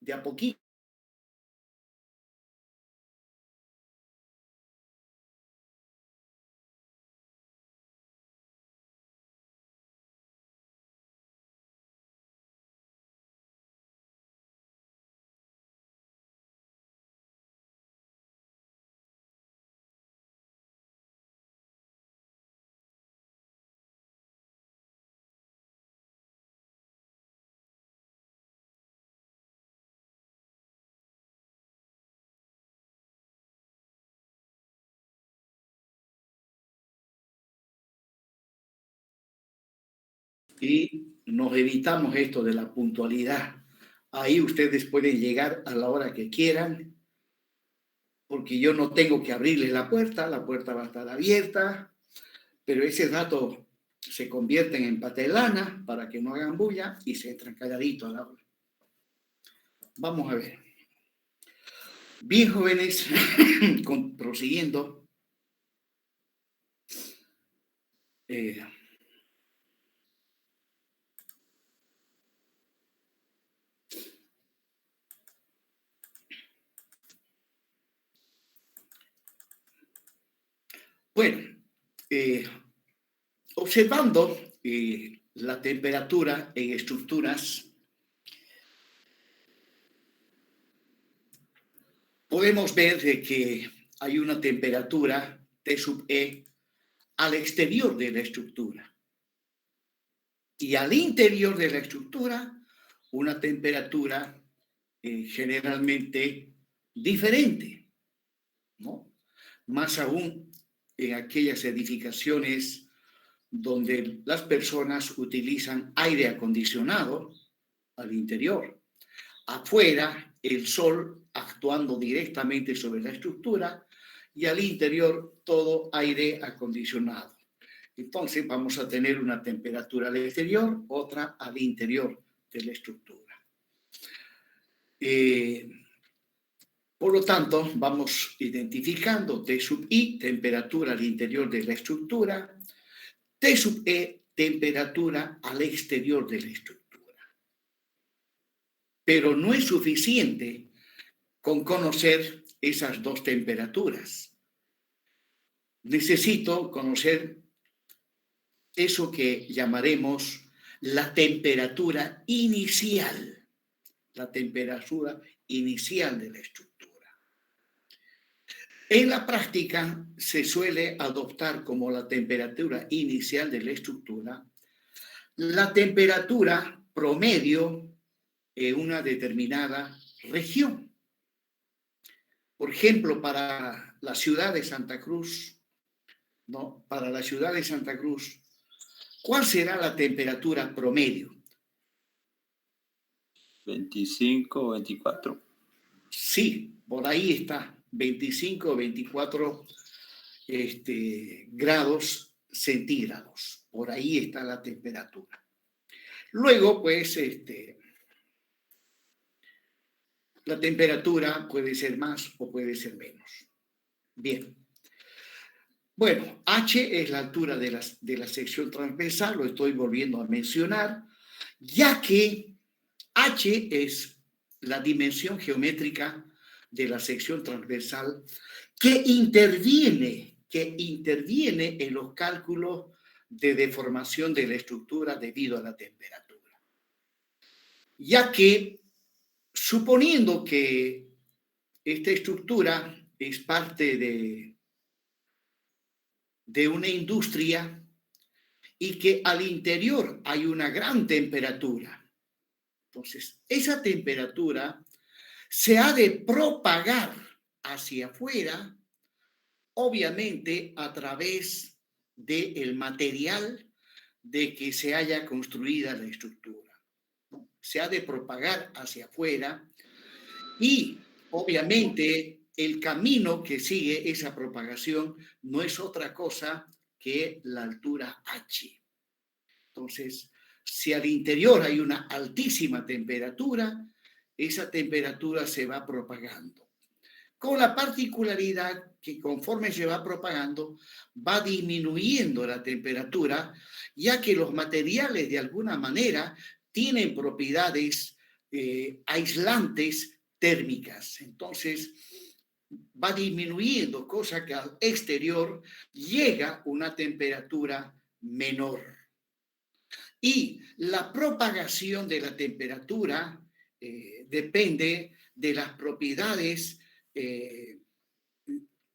de a poquito. Y nos evitamos esto de la puntualidad. Ahí ustedes pueden llegar a la hora que quieran, porque yo no tengo que abrirles la puerta va a estar abierta, pero ese rato se convierten en pata de lana para que no hagan bulla y se entran calladitos a la hora. Vamos a ver. Bien, jóvenes, prosiguiendo. Bueno, observando la temperatura en estructuras, podemos ver de que hay una temperatura T sub E al exterior de la estructura y al interior de la estructura una temperatura generalmente diferente, ¿no? Más aún en aquellas edificaciones donde las personas utilizan aire acondicionado al interior. Afuera, el sol actuando directamente sobre la estructura y al interior todo aire acondicionado. Entonces vamos a tener una temperatura al exterior, otra al interior de la estructura. Por lo tanto, vamos identificando T sub I, temperatura al interior de la estructura, T sub E, temperatura al exterior de la estructura. Pero no es suficiente con conocer esas dos temperaturas. Necesito conocer eso que llamaremos la temperatura inicial, la temperatura inicial de la estructura. En la práctica se suele adoptar como la temperatura inicial de la estructura la temperatura promedio en una determinada región. Por ejemplo, para la ciudad de Santa Cruz, ¿no? Para la ciudad de Santa Cruz, ¿cuál será la temperatura promedio? 25 o 24. Sí, por ahí está, 25 o 24 grados centígrados. Por ahí está la temperatura. Luego, pues, la temperatura puede ser más o puede ser menos. Bien. Bueno, H es la altura de la sección transversal, lo estoy volviendo a mencionar, ya que H es la dimensión geométrica de la sección transversal que interviene en los cálculos de deformación de la estructura debido a la temperatura. Ya que, suponiendo que esta estructura es parte de una industria y que al interior hay una gran temperatura, entonces esa temperatura se ha de propagar hacia afuera, obviamente a través del material de que se haya construida la estructura, ¿no? Se ha de propagar hacia afuera y obviamente el camino que sigue esa propagación no es otra cosa que la altura H. Entonces, si al interior hay una altísima temperatura, esa temperatura se va propagando. Con la particularidad que conforme se va propagando, va disminuyendo la temperatura, ya que los materiales de alguna manera tienen propiedades aislantes térmicas. Entonces, va disminuyendo, cosa que al exterior llega una temperatura menor. Y la propagación de la temperatura depende de las propiedades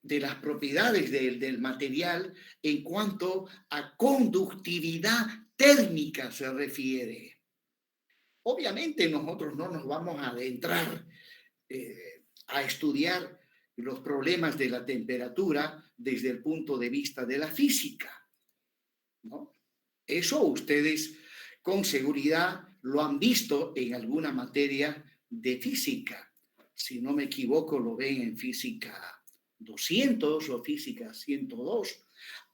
del material en cuanto a conductividad térmica se refiere. Obviamente nosotros no nos vamos a adentrar a estudiar los problemas de la temperatura desde el punto de vista de la física, ¿no? Eso ustedes con seguridad lo han visto en alguna materia de física. Si no me equivoco, lo ven en física 200 o física 102.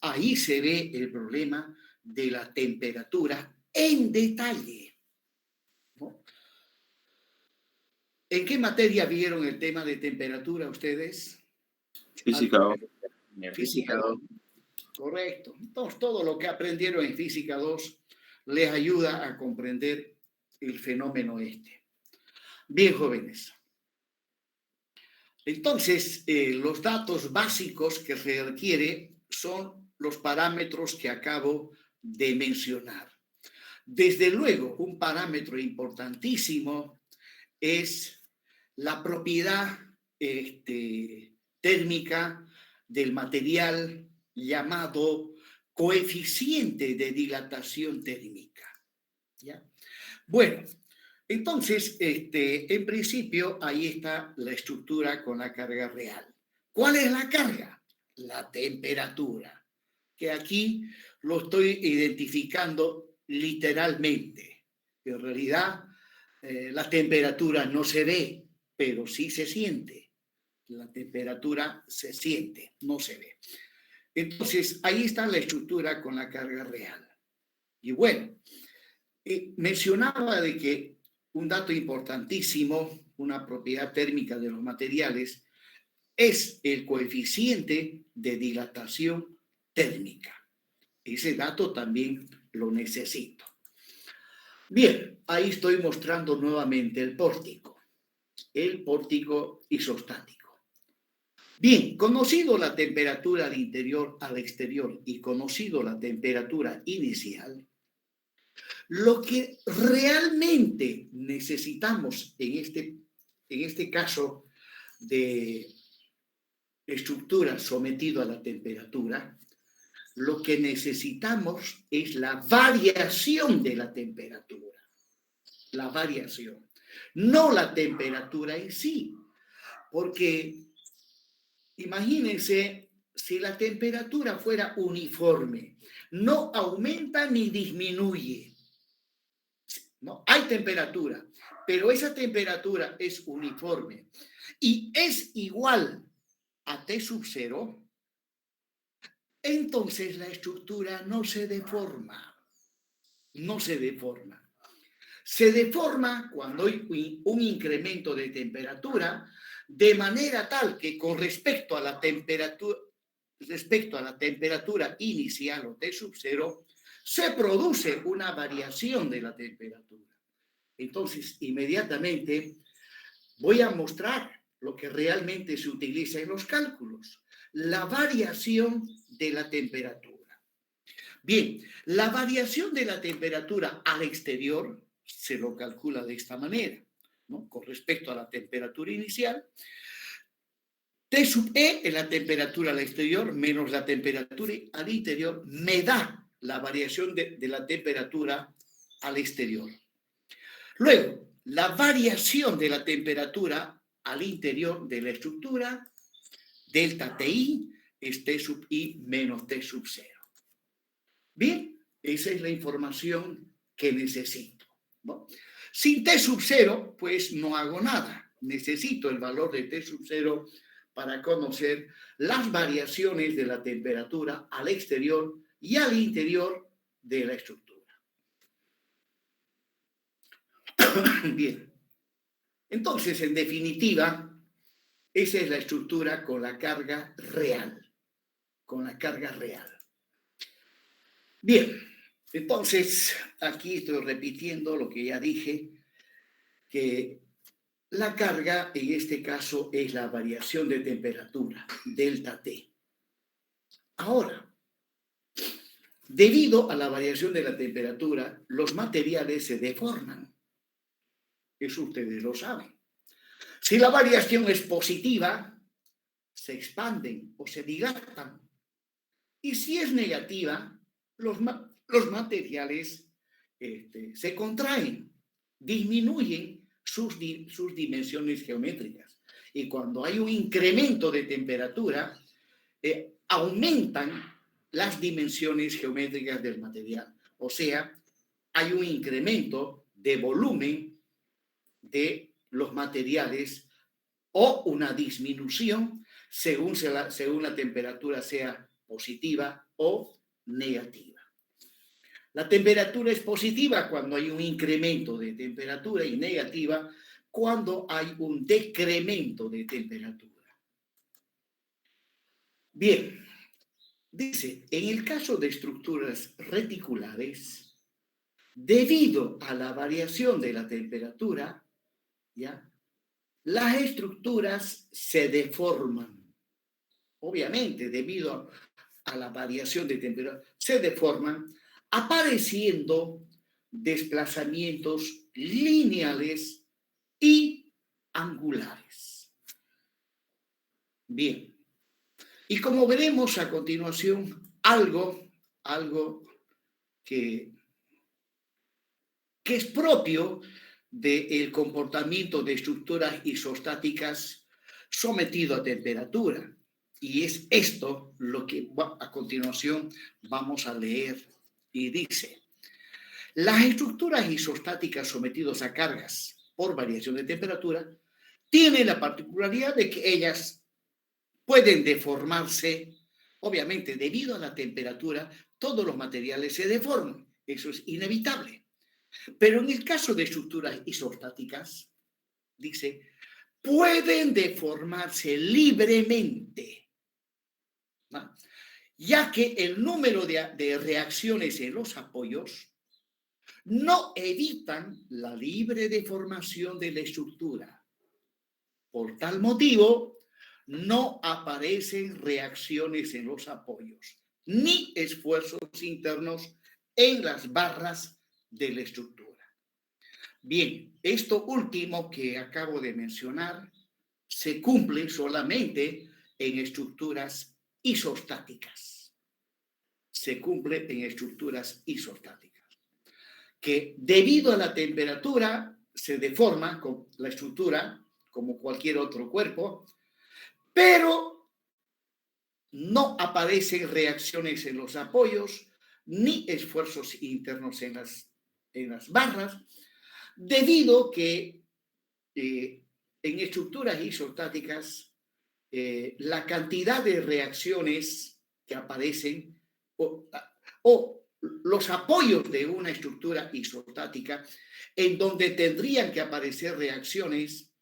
Ahí se ve el problema de la temperatura en detalle, ¿no? ¿En qué materia vieron el tema de temperatura ustedes? Física 2. Física 2. Correcto. Entonces, todo lo que aprendieron en física 2 les ayuda a comprender el fenómeno este. Bien, jóvenes. Entonces, los datos básicos que se requiere son los parámetros que acabo de mencionar. Desde luego, un parámetro importantísimo es la propiedad térmica del material llamado coeficiente de dilatación térmica. ¿Ya? Bueno, entonces, en principio, ahí está la estructura con la carga real. ¿Cuál es la carga? La temperatura, que aquí lo estoy identificando literalmente. En realidad, la temperatura no se ve, pero sí se siente. La temperatura se siente, no se ve. Entonces, ahí está la estructura con la carga real. Y bueno, mencionaba de que un dato importantísimo, una propiedad térmica de los materiales, es el coeficiente de dilatación térmica. Ese dato también lo necesito. Bien, ahí estoy mostrando nuevamente el pórtico isostático. Bien, conocido la temperatura al interior, al exterior y conocido la temperatura inicial, lo que realmente necesitamos en este caso de estructura sometido a la temperatura, lo que necesitamos es la variación de la temperatura. La variación, no la temperatura en sí, porque imagínense si la temperatura fuera uniforme, no aumenta ni disminuye. No, hay temperatura, pero esa temperatura es uniforme y es igual a T sub 0, entonces la estructura no se deforma. No se deforma. Se deforma cuando hay un incremento de temperatura de manera tal que con respecto a la temperatura inicial o T sub 0, se produce una variación de la temperatura. Entonces, inmediatamente voy a mostrar lo que realmente se utiliza en los cálculos, la variación de la temperatura. Bien, la variación de la temperatura al exterior se lo calcula de esta manera, ¿no? Con respecto a la temperatura inicial, T sub E es la temperatura al exterior menos la temperatura al interior, me da la variación de la temperatura al exterior. Luego, la variación de la temperatura al interior de la estructura, delta TI, es T sub I menos T sub 0. Bien, esa es la información que necesito, ¿no? Sin T sub 0, pues no hago nada. Necesito el valor de T sub 0 para conocer las variaciones de la temperatura al exterior y al interior de la estructura. Bien, entonces, en definitiva, esa es la estructura con la carga real. Con la carga real. Bien, entonces, aquí estoy repitiendo lo que ya dije. que la carga en este caso es la variación de temperatura, delta T. Ahora, debido a la variación de la temperatura, los materiales se deforman. Eso ustedes lo saben. Si la variación es positiva, se expanden o se dilatan. Y si es negativa, los materiales se contraen, disminuyen sus dimensiones geométricas. Y cuando hay un incremento de temperatura, aumentan las dimensiones geométricas del material. O sea, hay un incremento de volumen de los materiales o una disminución según la temperatura sea positiva o negativa. La temperatura es positiva cuando hay un incremento de temperatura y negativa cuando hay un decremento de temperatura. Bien, dice, en el caso de estructuras reticulares, debido a la variación de la temperatura, ¿ya?, las estructuras se deforman. Obviamente, debido a la variación de temperatura, se deforman, apareciendo desplazamientos lineales y angulares. Bien. Y como veremos a continuación, algo que es propio del comportamiento de estructuras isostáticas sometido a temperatura. Y es esto lo que a continuación vamos a leer. Y dice, las estructuras isostáticas sometidas a cargas por variación de temperatura tienen la particularidad de que ellas pueden deformarse. Obviamente, debido a la temperatura, todos los materiales se deforman. Eso es inevitable. Pero en el caso de estructuras isostáticas, dice, pueden deformarse libremente, ¿no?, ya que el número de reacciones en los apoyos no evitan la libre deformación de la estructura. Por tal motivo, no aparecen reacciones en los apoyos, ni esfuerzos internos en las barras de la estructura. Bien, esto último que acabo de mencionar se cumple solamente en estructuras isostáticas. Se cumple en estructuras isostáticas. Que debido a la temperatura se deforma la estructura como cualquier otro cuerpo, pero no aparecen reacciones en los apoyos ni esfuerzos internos en las barras, debido que en estructuras isostáticas la cantidad de reacciones que aparecen o los apoyos de una estructura isostática en donde tendrían que aparecer reacciones,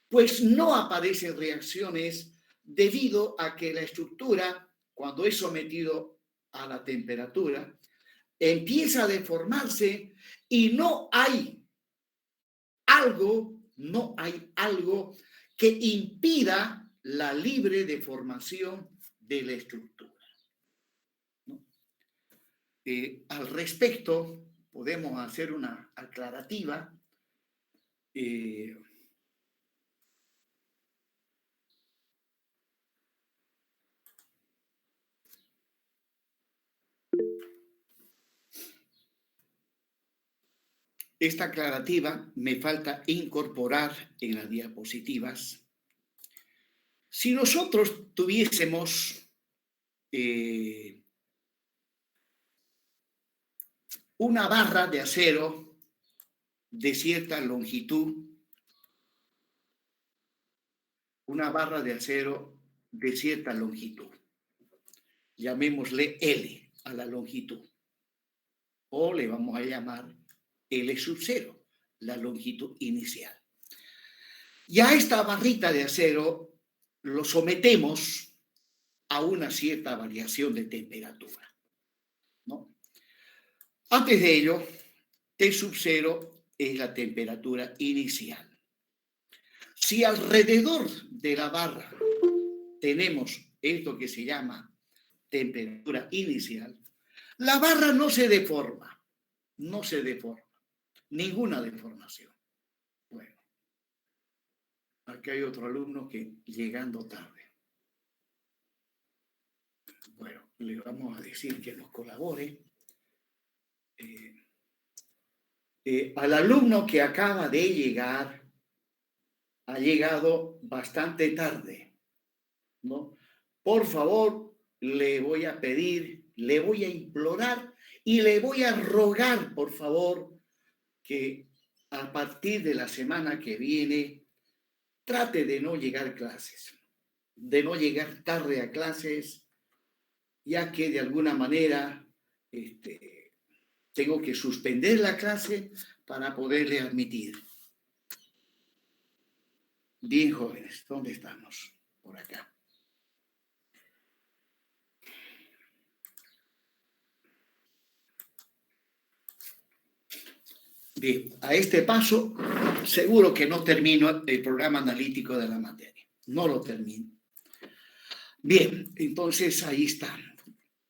pues no aparecen reacciones debido a que la estructura, cuando es sometido a la temperatura, empieza a deformarse y no hay algo que impida la libre deformación de la estructura, ¿no? Al respecto, podemos hacer una aclarativa. Esta aclarativa me falta incorporar en las diapositivas. Si nosotros tuviésemos una barra de acero de cierta longitud, llamémosle L a la longitud, o le vamos a llamar L sub 0, la longitud inicial. Y a esta barrita de acero lo sometemos a una cierta variación de temperatura, ¿no? Antes de ello, T sub 0 es la temperatura inicial. Si alrededor de la barra tenemos esto que se llama temperatura inicial, la barra no se deforma, ninguna deformación. Bueno, aquí hay otro alumno que llegando tarde. Bueno, le vamos a decir que nos colabore. Al alumno que acaba de llegar, ha llegado bastante tarde, ¿no? Por favor, le voy a pedir, le voy a implorar y le voy a rogar, por favor, que a partir de la semana que viene trate de no llegar a clases, de no llegar tarde a clases, ya que de alguna manera tengo que suspender la clase para poderle admitir. Bien, jóvenes, ¿dónde estamos? Por acá. Bien, a este paso, seguro que no termino el programa analítico de la materia. No lo termino. Bien, entonces ahí está.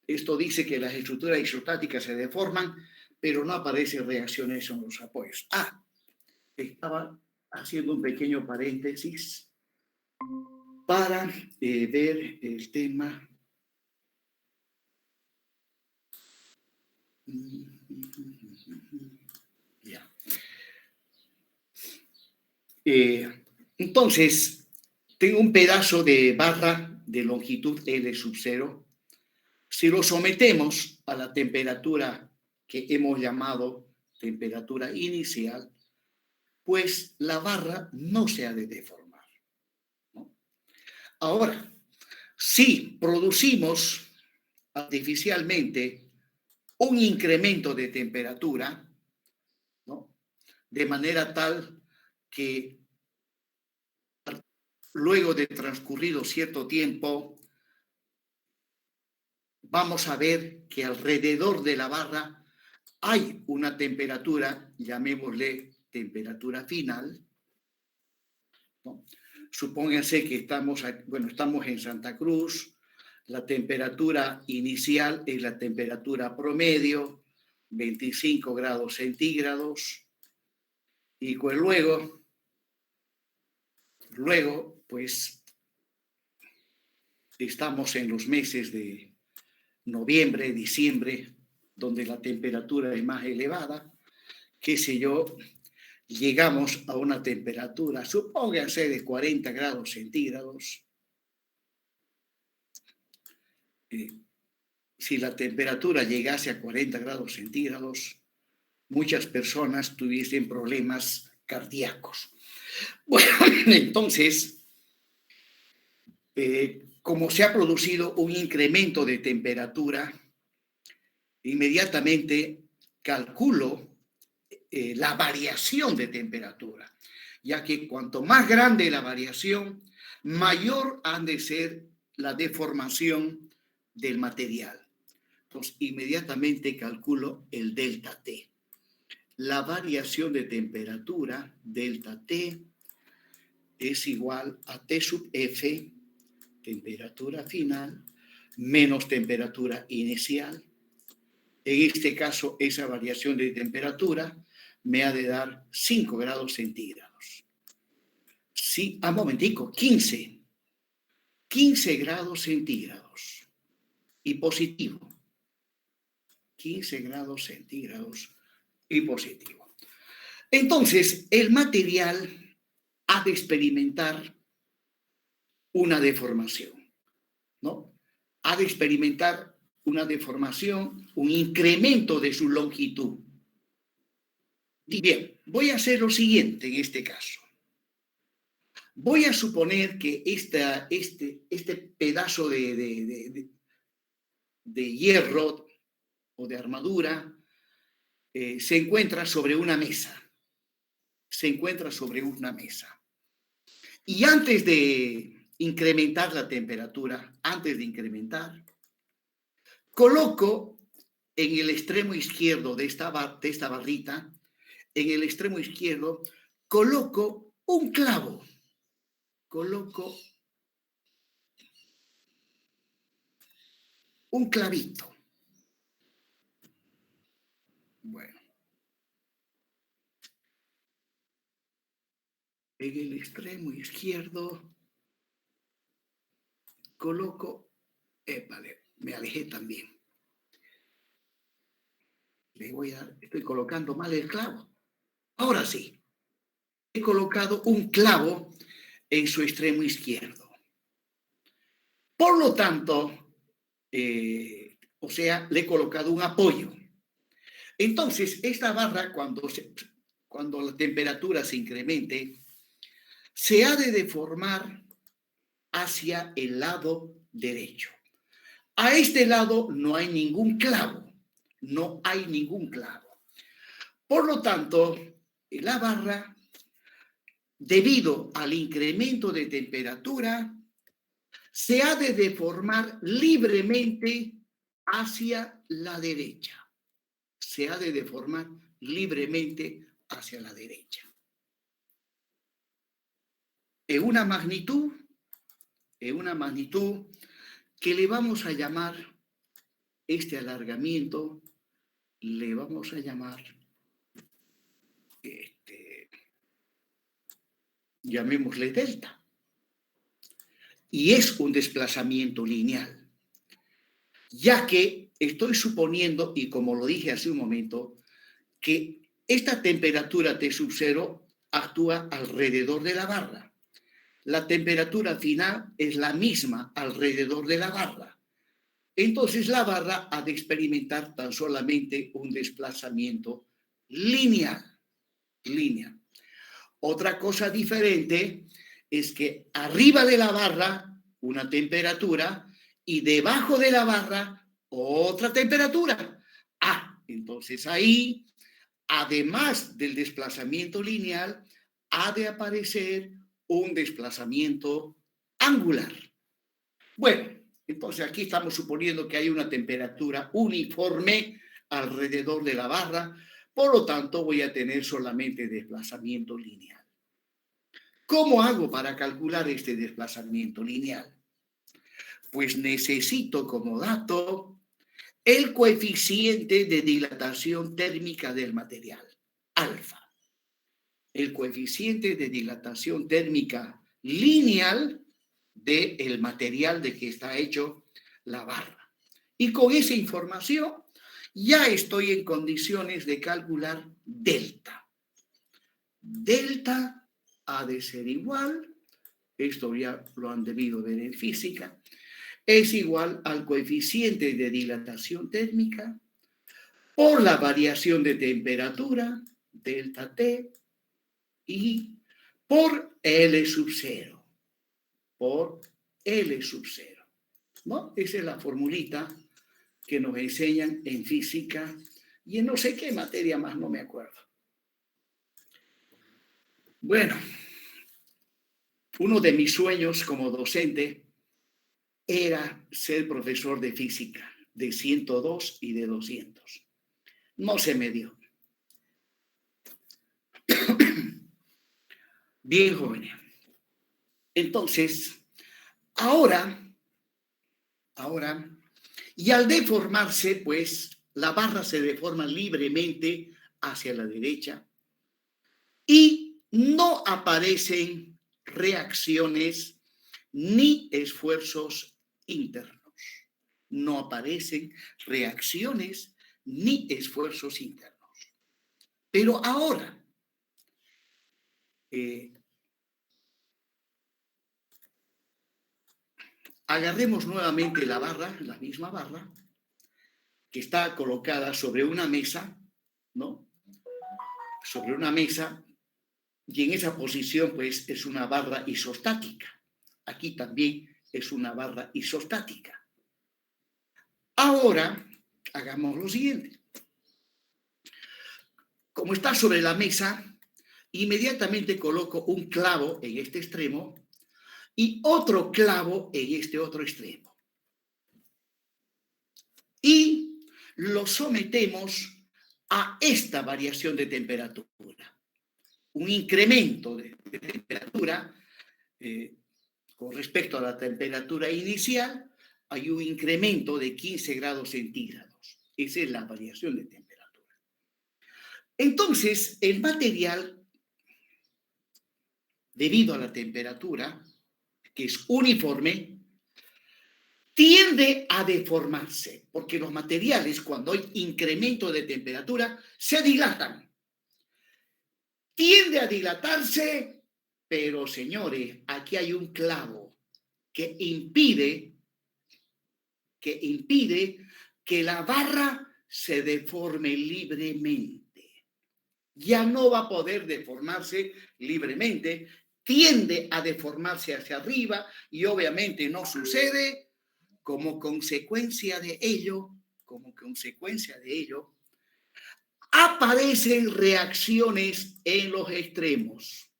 Esto dice que las estructuras isostáticas se deforman, pero no aparecen reacciones en los apoyos. Estaba haciendo un pequeño paréntesis para ver el tema. Ya. Entonces, tengo un pedazo de barra de longitud L sub 0. Si lo sometemos a la temperatura que hemos llamado temperatura inicial, pues la barra no se ha de deformar, ¿no? Ahora, si producimos artificialmente un incremento de temperatura, ¿no? De manera tal que luego de transcurrido cierto tiempo, vamos a ver que alrededor de la barra hay una temperatura, llamémosle temperatura final, ¿no? Supónganse que estamos en Santa Cruz, la temperatura inicial es la temperatura promedio, 25 grados centígrados, y pues luego, pues, estamos en los meses de noviembre, diciembre, donde la temperatura es más elevada, qué sé yo, llegamos a una temperatura, supónganse, de 40 grados centígrados. Si la temperatura llegase a 40 grados centígrados, muchas personas tuviesen problemas cardíacos. Bueno, entonces, como se ha producido un incremento de temperatura, inmediatamente calculo la variación de temperatura, ya que cuanto más grande la variación, mayor han de ser la deformación del material. Entonces, inmediatamente calculo el delta T. La variación de temperatura, delta T, es igual a T sub F, temperatura final, menos temperatura inicial. En este caso, esa variación de temperatura me ha de dar 5 grados centígrados. Sí, momentico, 15 grados centígrados y positivo. 15 grados centígrados y positivo. Entonces, el material ha de experimentar una deformación, ¿no? Ha de experimentar una deformación, un incremento de su longitud. Y bien, voy a hacer lo siguiente en este caso. Voy a suponer que este pedazo de hierro o de armadura se encuentra sobre una mesa. Y antes de incrementar la temperatura, coloco en el extremo izquierdo de esta barrita en el extremo izquierdo, coloco un clavo. Coloco un clavito. Bueno. En el extremo izquierdo coloco, vale, me alejé también. Estoy colocando mal el clavo. Ahora sí, he colocado un clavo en su extremo izquierdo. Por lo tanto, le he colocado un apoyo. Entonces, esta barra, cuando la temperatura se incremente, se ha de deformar hacia el lado derecho. A este lado no hay ningún clavo. No hay ningún clavo. Por lo tanto, la barra, debido al incremento de temperatura, se ha de deformar libremente hacia la derecha. Se ha de deformar libremente hacia la derecha. En una magnitud que le vamos a llamar, este alargamiento, le vamos a llamar, llamémosle delta. Y es un desplazamiento lineal, ya que estoy suponiendo, y como lo dije hace un momento, que esta temperatura T sub 0 actúa alrededor de la barra. La temperatura final es la misma alrededor de la barra. Entonces la barra ha de experimentar tan solamente un desplazamiento lineal. Otra cosa diferente es que arriba de la barra una temperatura y debajo de la barra otra temperatura. Entonces ahí, además del desplazamiento lineal, ha de aparecer un desplazamiento angular. Bueno, entonces aquí estamos suponiendo que hay una temperatura uniforme alrededor de la barra, por lo tanto voy a tener solamente desplazamiento lineal. ¿Cómo hago para calcular este desplazamiento lineal? Pues necesito como dato el coeficiente de dilatación térmica del material, alfa. El coeficiente de dilatación térmica lineal del material de que está hecho la barra. Y con esa información ya estoy en condiciones de calcular delta. Delta ha de ser igual, esto ya lo han debido ver en física, es igual al coeficiente de dilatación térmica por la variación de temperatura, delta T, y por L sub 0. Por L sub 0. ¿No? Esa es la formulita que nos enseñan en física y en no sé qué materia más, no me acuerdo. Bueno, uno de mis sueños como docente era ser profesor de física, de 102 y de 200. No se me dio. Bien, jóvenes. Entonces, ahora, y al deformarse, pues, la barra se deforma libremente hacia la derecha y no aparecen reacciones ni esfuerzos internos. No aparecen reacciones ni esfuerzos internos. Pero ahora, agarremos nuevamente la barra, la misma barra, que está colocada sobre una mesa, ¿no? Sobre una mesa, y en esa posición, pues, es una barra isostática. Aquí también es una barra isostática. Ahora, hagamos lo siguiente. Como está sobre la mesa, inmediatamente coloco un clavo en este extremo y otro clavo en este otro extremo. Y lo sometemos a esta variación de temperatura. Un incremento de temperatura con respecto a la temperatura inicial, hay un incremento de 15 grados centígrados. Esa es la variación de temperatura. Entonces, el material, debido a la temperatura, que es uniforme, tiende a deformarse, porque los materiales, cuando hay incremento de temperatura, se dilatan. Tiende a dilatarse, pero señores, aquí hay un clavo que impide que la barra se deforme libremente. Ya no va a poder deformarse libremente, tiende a deformarse hacia arriba y obviamente no sucede. Como consecuencia de ello, aparecen reacciones en los extremos.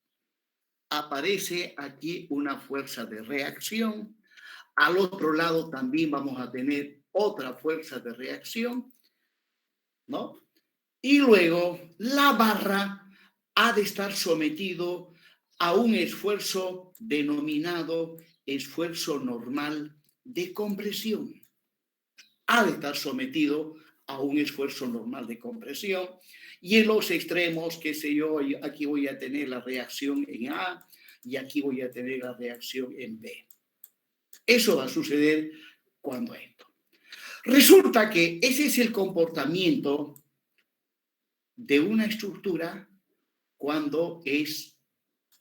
Aparece aquí una fuerza de reacción. Al otro lado también vamos a tener otra fuerza de reacción, ¿no? Y luego la barra ha de estar sometido a un esfuerzo denominado esfuerzo normal de compresión. Ha de estar sometido a un esfuerzo normal de compresión y en los extremos, qué sé yo, aquí voy a tener la reacción en A y aquí voy a tener la reacción en B. Eso va a suceder cuando esto. Resulta que ese es el comportamiento de una estructura cuando es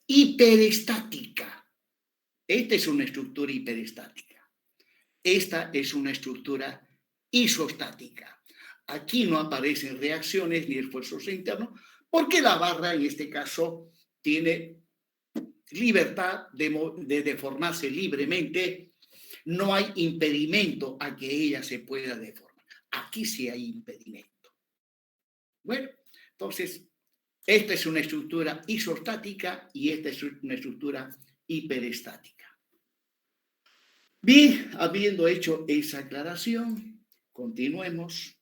hiperestática. Esta es una estructura hiperestática. Esta es una estructura isostática. Aquí no aparecen reacciones ni esfuerzos internos porque la barra en este caso tiene libertad de deformarse libremente. No hay impedimento a que ella se pueda deformar. Aquí sí hay impedimento. Bueno, entonces, esta es una estructura isostática y esta es una estructura hiperestática. Bien, habiendo hecho esa aclaración, continuemos.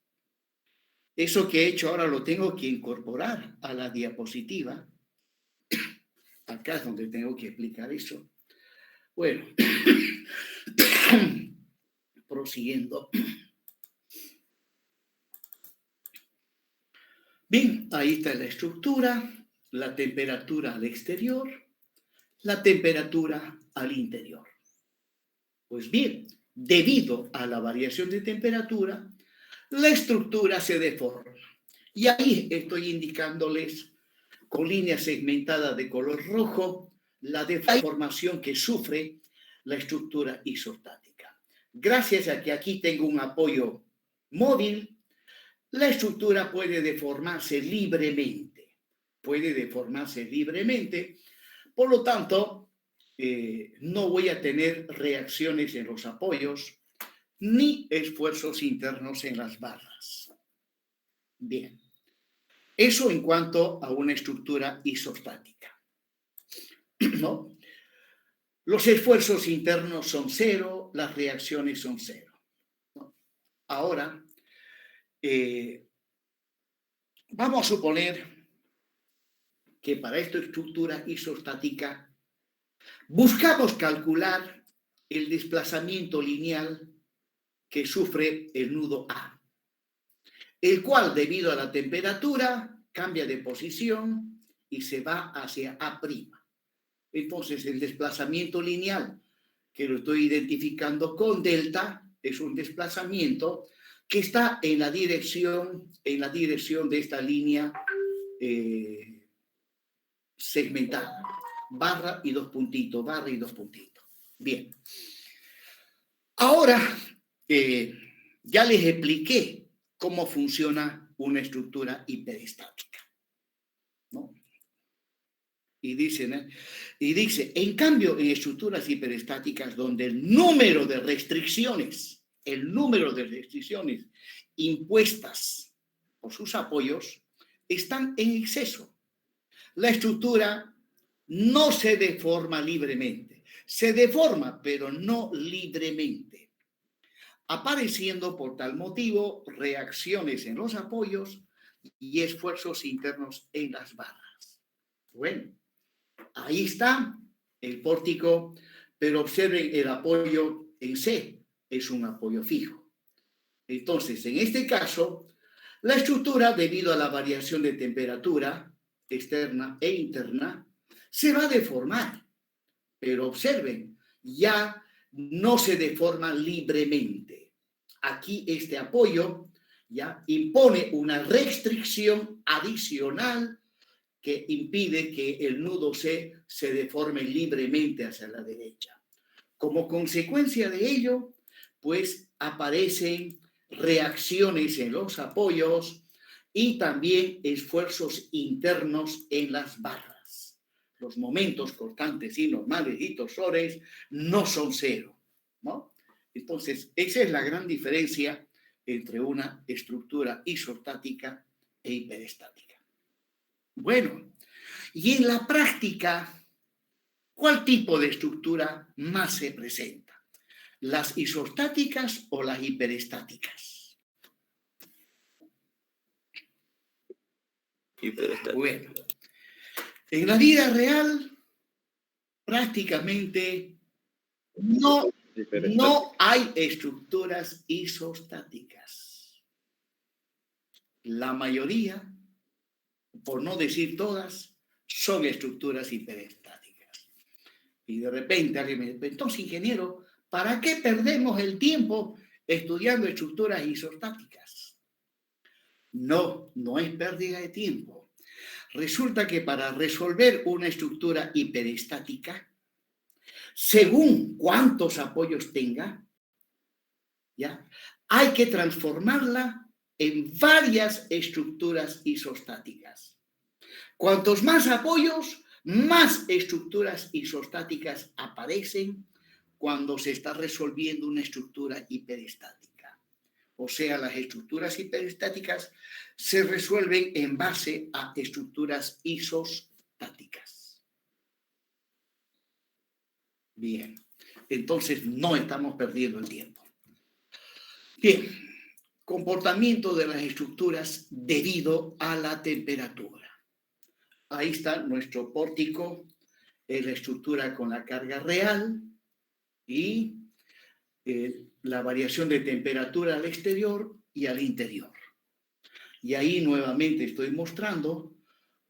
Eso que he hecho ahora lo tengo que incorporar a la diapositiva. Acá es donde tengo que explicar eso. Bueno, prosiguiendo. Bien, ahí está la estructura, la temperatura al exterior, la temperatura al interior. Pues bien, debido a la variación de temperatura, la estructura se deforma. Y ahí estoy indicándoles con líneas segmentadas de color rojo la deformación que sufre la estructura isostática. Gracias a que aquí tengo un apoyo móvil, la estructura puede deformarse libremente. Por lo tanto, no voy a tener reacciones en los apoyos ni esfuerzos internos en las barras. Bien, eso en cuanto a una estructura isostática, ¿no? Los esfuerzos internos son cero, las reacciones son cero, ¿no? Ahora, vamos a suponer que para esta estructura isostática buscamos calcular el desplazamiento lineal que sufre el nudo A, el cual debido a la temperatura cambia de posición y se va hacia A'. Entonces el desplazamiento lineal que lo estoy identificando con delta es un desplazamiento que está en la dirección de esta línea segmentada, barra y dos puntitos. Bien. Ahora, ya les expliqué cómo funciona una estructura hiperestática, ¿no? Y dice, en cambio, en estructuras hiperestáticas donde el número de restricciones impuestas por sus apoyos están en exceso, la estructura no se deforma libremente. Se deforma, pero no libremente, apareciendo por tal motivo reacciones en los apoyos y esfuerzos internos en las barras. Bueno, ahí está el pórtico, pero observen el apoyo en C, es un apoyo fijo. Entonces, en este caso, la estructura, debido a la variación de temperatura externa e interna, se va a deformar. Pero observen, ya no se deforma libremente. Aquí este apoyo ya impone una restricción adicional que impide que el nudo C se deforme libremente hacia la derecha. Como consecuencia de ello, pues aparecen reacciones en los apoyos y también esfuerzos internos en las barras. Los momentos cortantes y normales y torsores no son cero, ¿no? Entonces, esa es la gran diferencia entre una estructura isostática e hiperestática. Bueno, y en la práctica, ¿cuál tipo de estructura más se presenta? ¿Las isostáticas o las hiperestáticas? Hiperestática. Bueno, en la vida real prácticamente no hay estructuras isostáticas. La mayoría, por no decir todas, son estructuras hiperestáticas. Y de repente alguien me dice, entonces, ingeniero, ¿para qué perdemos el tiempo estudiando estructuras isostáticas? No, no es pérdida de tiempo. Resulta que para resolver una estructura hiperestática, según cuántos apoyos tenga, ¿ya? Hay que transformarla en varias estructuras isostáticas. Cuantos más apoyos, más estructuras isostáticas aparecen cuando se está resolviendo una estructura hiperestática. O sea, las estructuras hiperestáticas se resuelven en base a estructuras isostáticas. Bien, entonces no estamos perdiendo el tiempo. Bien, comportamiento de las estructuras debido a la temperatura. Ahí está nuestro pórtico, es la estructura con la carga real y la variación de temperatura al exterior y al interior. Y ahí nuevamente estoy mostrando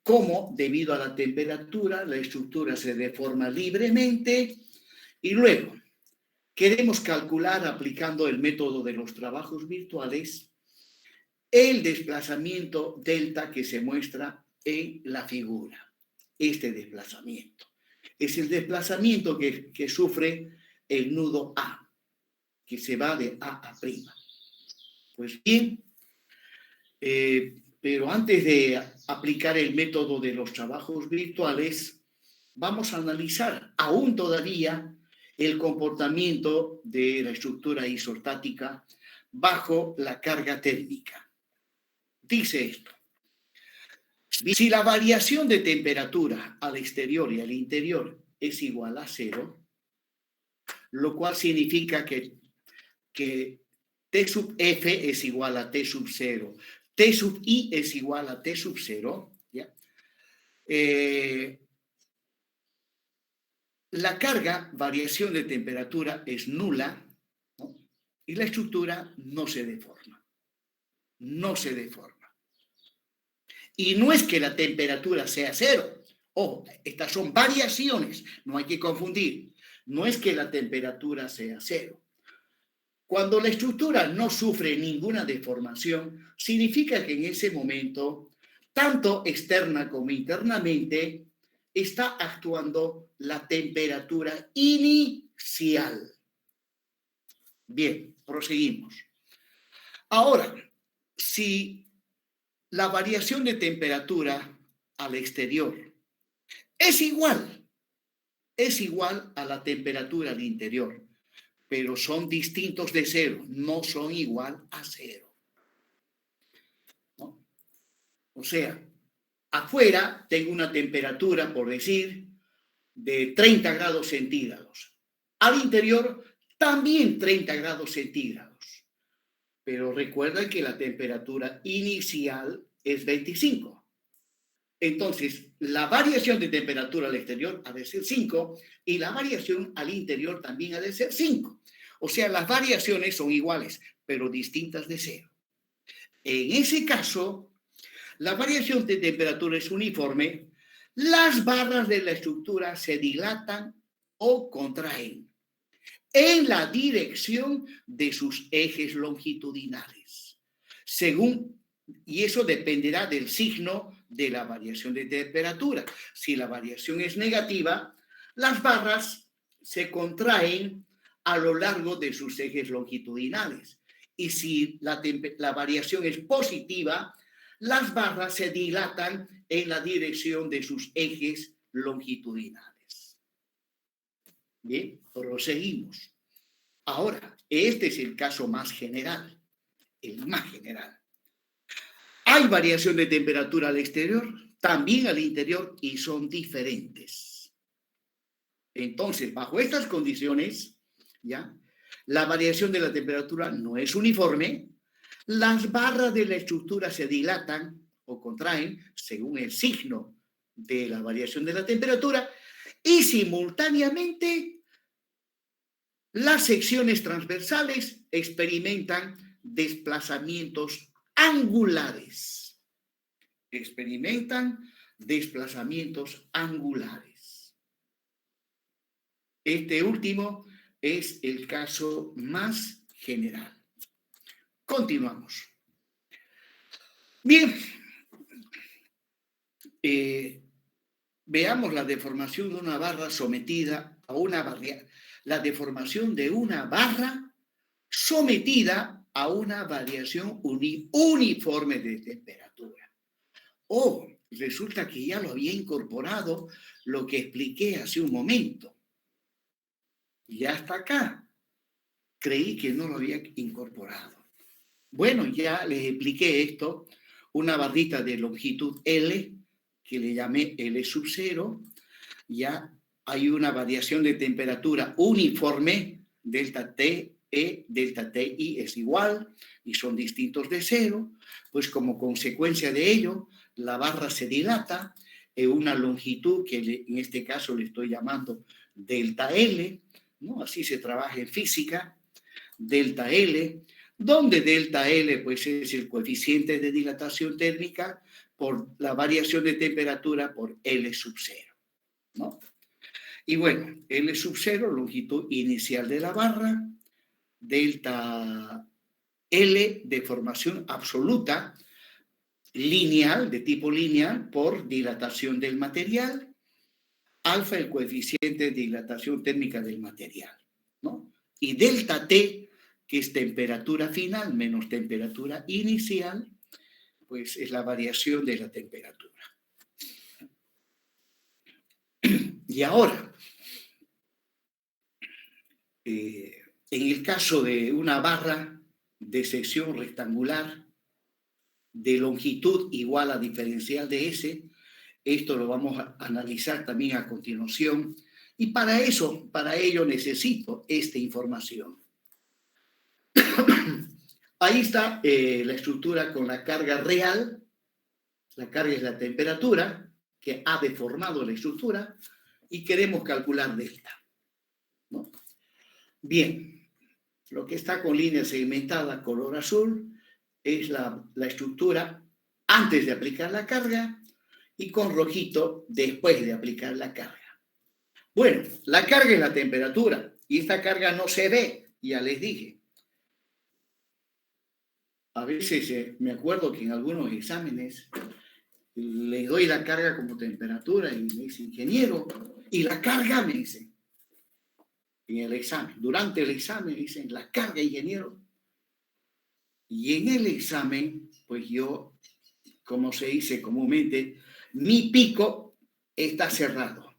cómo, debido a la temperatura, la estructura se deforma libremente y luego queremos calcular, aplicando el método de los trabajos virtuales, el desplazamiento delta que se muestra en la figura. Este desplazamiento es el desplazamiento que sufre el nudo A, que se va de A a prima. Pues bien, pero antes de aplicar el método de los trabajos virtuales, vamos a analizar aún todavía el comportamiento de la estructura isostática bajo la carga térmica. Dice esto: si la variación de temperatura al exterior y al interior es igual a 0, lo cual significa que T sub F es igual a T sub 0, T sub I es igual a T sub 0, ¿ya? La carga, variación de temperatura, es nula, ¿no? Y la estructura no se deforma. No se deforma. Y no es que la temperatura sea 0. Ojo, estas son variaciones, no hay que confundir. No es que la temperatura sea 0. Cuando la estructura no sufre ninguna deformación, significa que en ese momento, tanto externa como internamente, está actuando la temperatura inicial. Bien, proseguimos. Ahora, si la variación de temperatura al exterior es igual a la temperatura al interior, pero son distintos de 0, no son igual a 0. ¿No? O sea, afuera tengo una temperatura, por decir, de 30 grados centígrados. Al interior también 30 grados centígrados. Pero recuerda que la temperatura inicial es 25. Entonces, la variación de temperatura al exterior ha de ser 5 y la variación al interior también ha de ser 5. O sea, las variaciones son iguales, pero distintas de 0. En ese caso, la variación de temperatura es uniforme, las barras de la estructura se dilatan o contraen en la dirección de sus ejes longitudinales, y eso dependerá del signo de la variación de temperatura. Si la variación es negativa, las barras se contraen a lo largo de sus ejes longitudinales. Y si la variación es positiva, las barras se dilatan en la dirección de sus ejes longitudinales. Bien, proseguimos. Ahora, este es el caso más general, el más general. Hay variación de temperatura al exterior, también al interior, y son diferentes. Entonces, bajo estas condiciones, ¿ya? La variación de la temperatura no es uniforme, las barras de la estructura se dilatan o contraen según el signo de la variación de la temperatura y simultáneamente las secciones transversales experimentan desplazamientos angulares. Experimentan desplazamientos angulares. Este último es el caso más general. Continuamos. Bien, veamos la deformación de una barra sometida a una la deformación de una barra sometida a una variación uniforme de temperatura. Resulta que ya lo había incorporado lo que expliqué hace un momento. Ya está acá. Creí que no lo había incorporado. Bueno, ya les expliqué esto. Una barrita de longitud L, que le llamé L sub 0. Ya hay una variación de temperatura uniforme, delta T, E, delta TI es igual, y son distintos de 0. Pues como consecuencia de ello, la barra se dilata en una longitud que en este caso le estoy llamando delta L, ¿no? Así se trabaja en física, delta L, donde delta L pues es el coeficiente de dilatación térmica por la variación de temperatura por L sub 0, ¿no? Y bueno, L sub 0, longitud inicial de la barra, delta L, deformación absoluta, lineal, de tipo lineal, por dilatación del material, alfa, el coeficiente de dilatación térmica del material, ¿no? Y delta T, que es temperatura final menos temperatura inicial, pues es la variación de la temperatura. Y ahora, en el caso de una barra de sección rectangular de longitud igual a diferencial de S, esto lo vamos a analizar también a continuación, y para ello necesito esta información. Ahí está la estructura con la carga real. La carga es la temperatura que ha deformado la estructura y queremos calcular delta, ¿no? Bien, lo que está con línea segmentada color azul es la estructura antes de aplicar la carga y con rojito después de aplicar la carga. Bueno, la carga es la temperatura y esta carga no se ve, ya les dije. A veces me acuerdo que en algunos exámenes le doy la carga como temperatura y me dice, ingeniero, ¿y la carga? Me dice, en el examen, durante el examen dicen, la carga, ingeniero. Y en el examen, pues yo, como se dice comúnmente, mi pico está cerrado.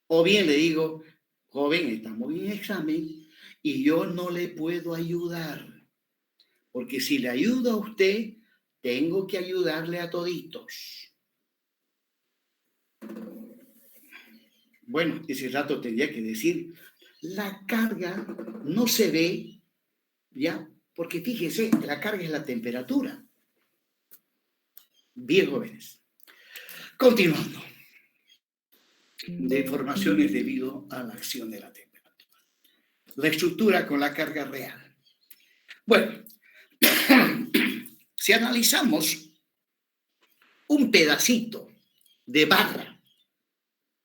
O bien le digo, joven, estamos en examen y yo no le puedo ayudar. Porque si le ayudo a usted, tengo que ayudarle a toditos. Bueno, ese rato tendría que decir, la carga no se ve, ¿ya? Porque fíjese, la carga es la temperatura. Bien, jóvenes. Continuando. Deformaciones debido a la acción de la temperatura. La estructura con la carga real. Bueno, si analizamos un pedacito de barra,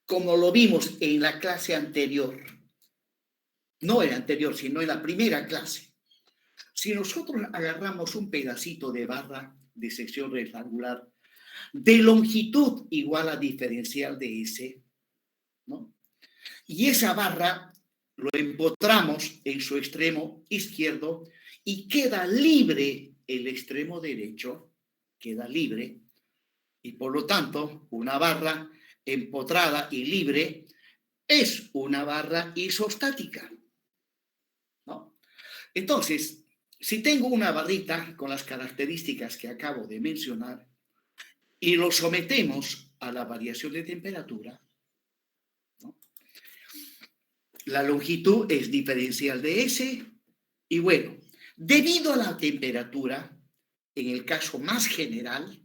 como lo vimos en la clase anterior, no en la anterior, sino en la primera clase, si nosotros agarramos un pedacito de barra de sección rectangular de longitud igual a diferencial de S, ¿no? Y esa barra lo empotramos en su extremo izquierdo y queda libre el extremo derecho, queda libre, y por lo tanto una barra empotrada y libre es una barra isostática, ¿no? Entonces, si tengo una barrita con las características que acabo de mencionar y lo sometemos a la variación de temperatura, ¿no? La longitud es diferencial de S y bueno, debido a la temperatura, en el caso más general,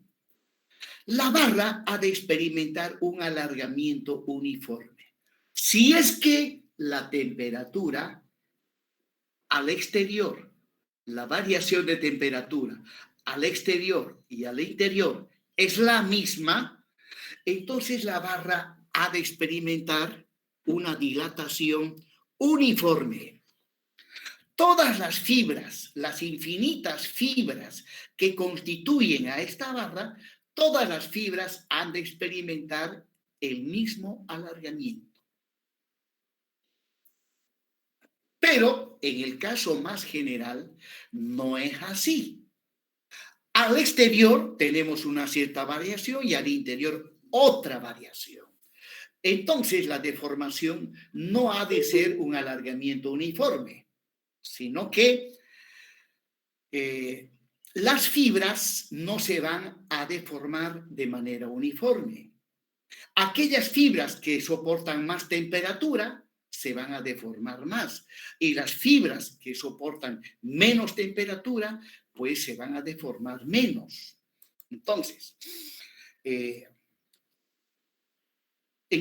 la barra ha de experimentar un alargamiento uniforme. Si es que la temperatura al exterior, la variación de temperatura al exterior y al interior es la misma, entonces la barra ha de experimentar una dilatación uniforme. Todas las fibras, las infinitas fibras que constituyen a esta barra, todas las fibras han de experimentar el mismo alargamiento. Pero en el caso más general, no es así. Al exterior tenemos una cierta variación y al interior otra variación. Entonces la deformación no ha de ser un alargamiento uniforme, sino que las fibras no se van a deformar de manera uniforme. Aquellas fibras que soportan más temperatura se van a deformar más y las fibras que soportan menos temperatura pues se van a deformar menos. Entonces, en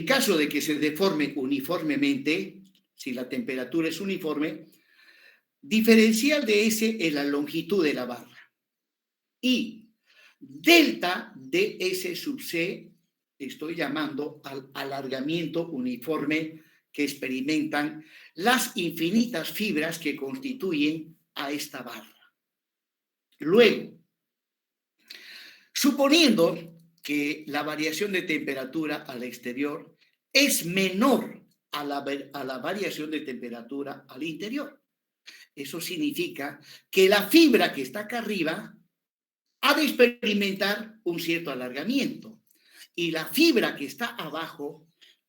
caso de que se deforme uniformemente, si la temperatura es uniforme, diferencial de S es la longitud de la barra y delta de S sub C estoy llamando al alargamiento uniforme que experimentan las infinitas fibras que constituyen a esta barra. Luego, suponiendo que la variación de temperatura al exterior es menor a la variación de temperatura al interior. Eso significa que la fibra que está acá arriba ha de experimentar un cierto alargamiento y la fibra que está abajo,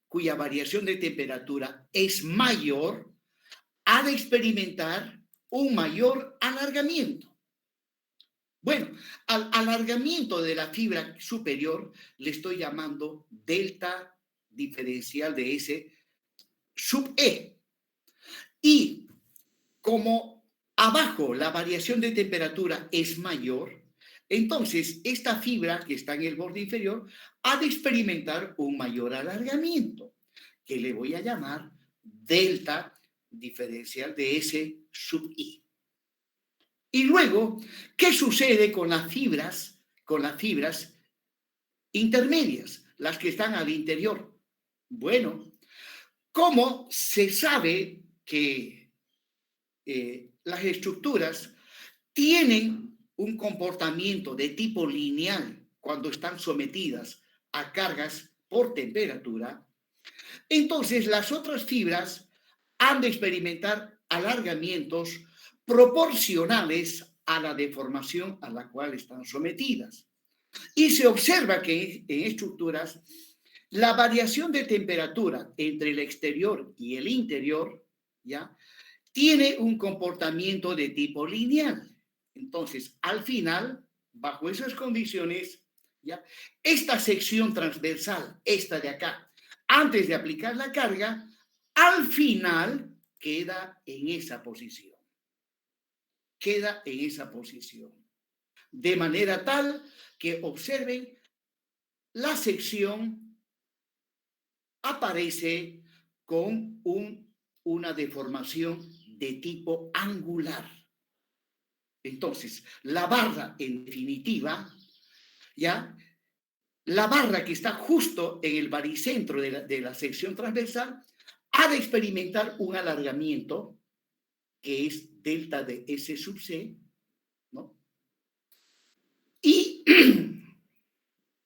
cuya variación de temperatura es mayor, ha de experimentar un mayor alargamiento. Bueno, al alargamiento de la fibra superior le estoy llamando delta diferencial de S sub E. Y como abajo la variación de temperatura es mayor, entonces esta fibra que está en el borde inferior ha de experimentar un mayor alargamiento, que le voy a llamar delta diferencial de S sub I. Y luego, ¿qué sucede con las fibras intermedias, las que están al interior? Bueno, ¿cómo se sabe que las estructuras tienen un comportamiento de tipo lineal cuando están sometidas a cargas por temperatura? Entonces, las otras fibras han de experimentar alargamientos proporcionales a la deformación a la cual están sometidas. Y se observa que en estructuras la variación de temperatura entre el exterior y el interior, ¿ya?, tiene un comportamiento de tipo lineal. Entonces, al final, bajo esas condiciones, ¿ya?, esta sección transversal, esta de acá, antes de aplicar la carga, al final queda en esa posición. Queda en esa posición. de manera tal que observen la sección aparece con una deformación de tipo angular. Entonces, la barra, en definitiva, ¿ya? La barra que está justo en el baricentro de la sección transversal ha de experimentar un alargamiento que es delta de S sub C, ¿no? Y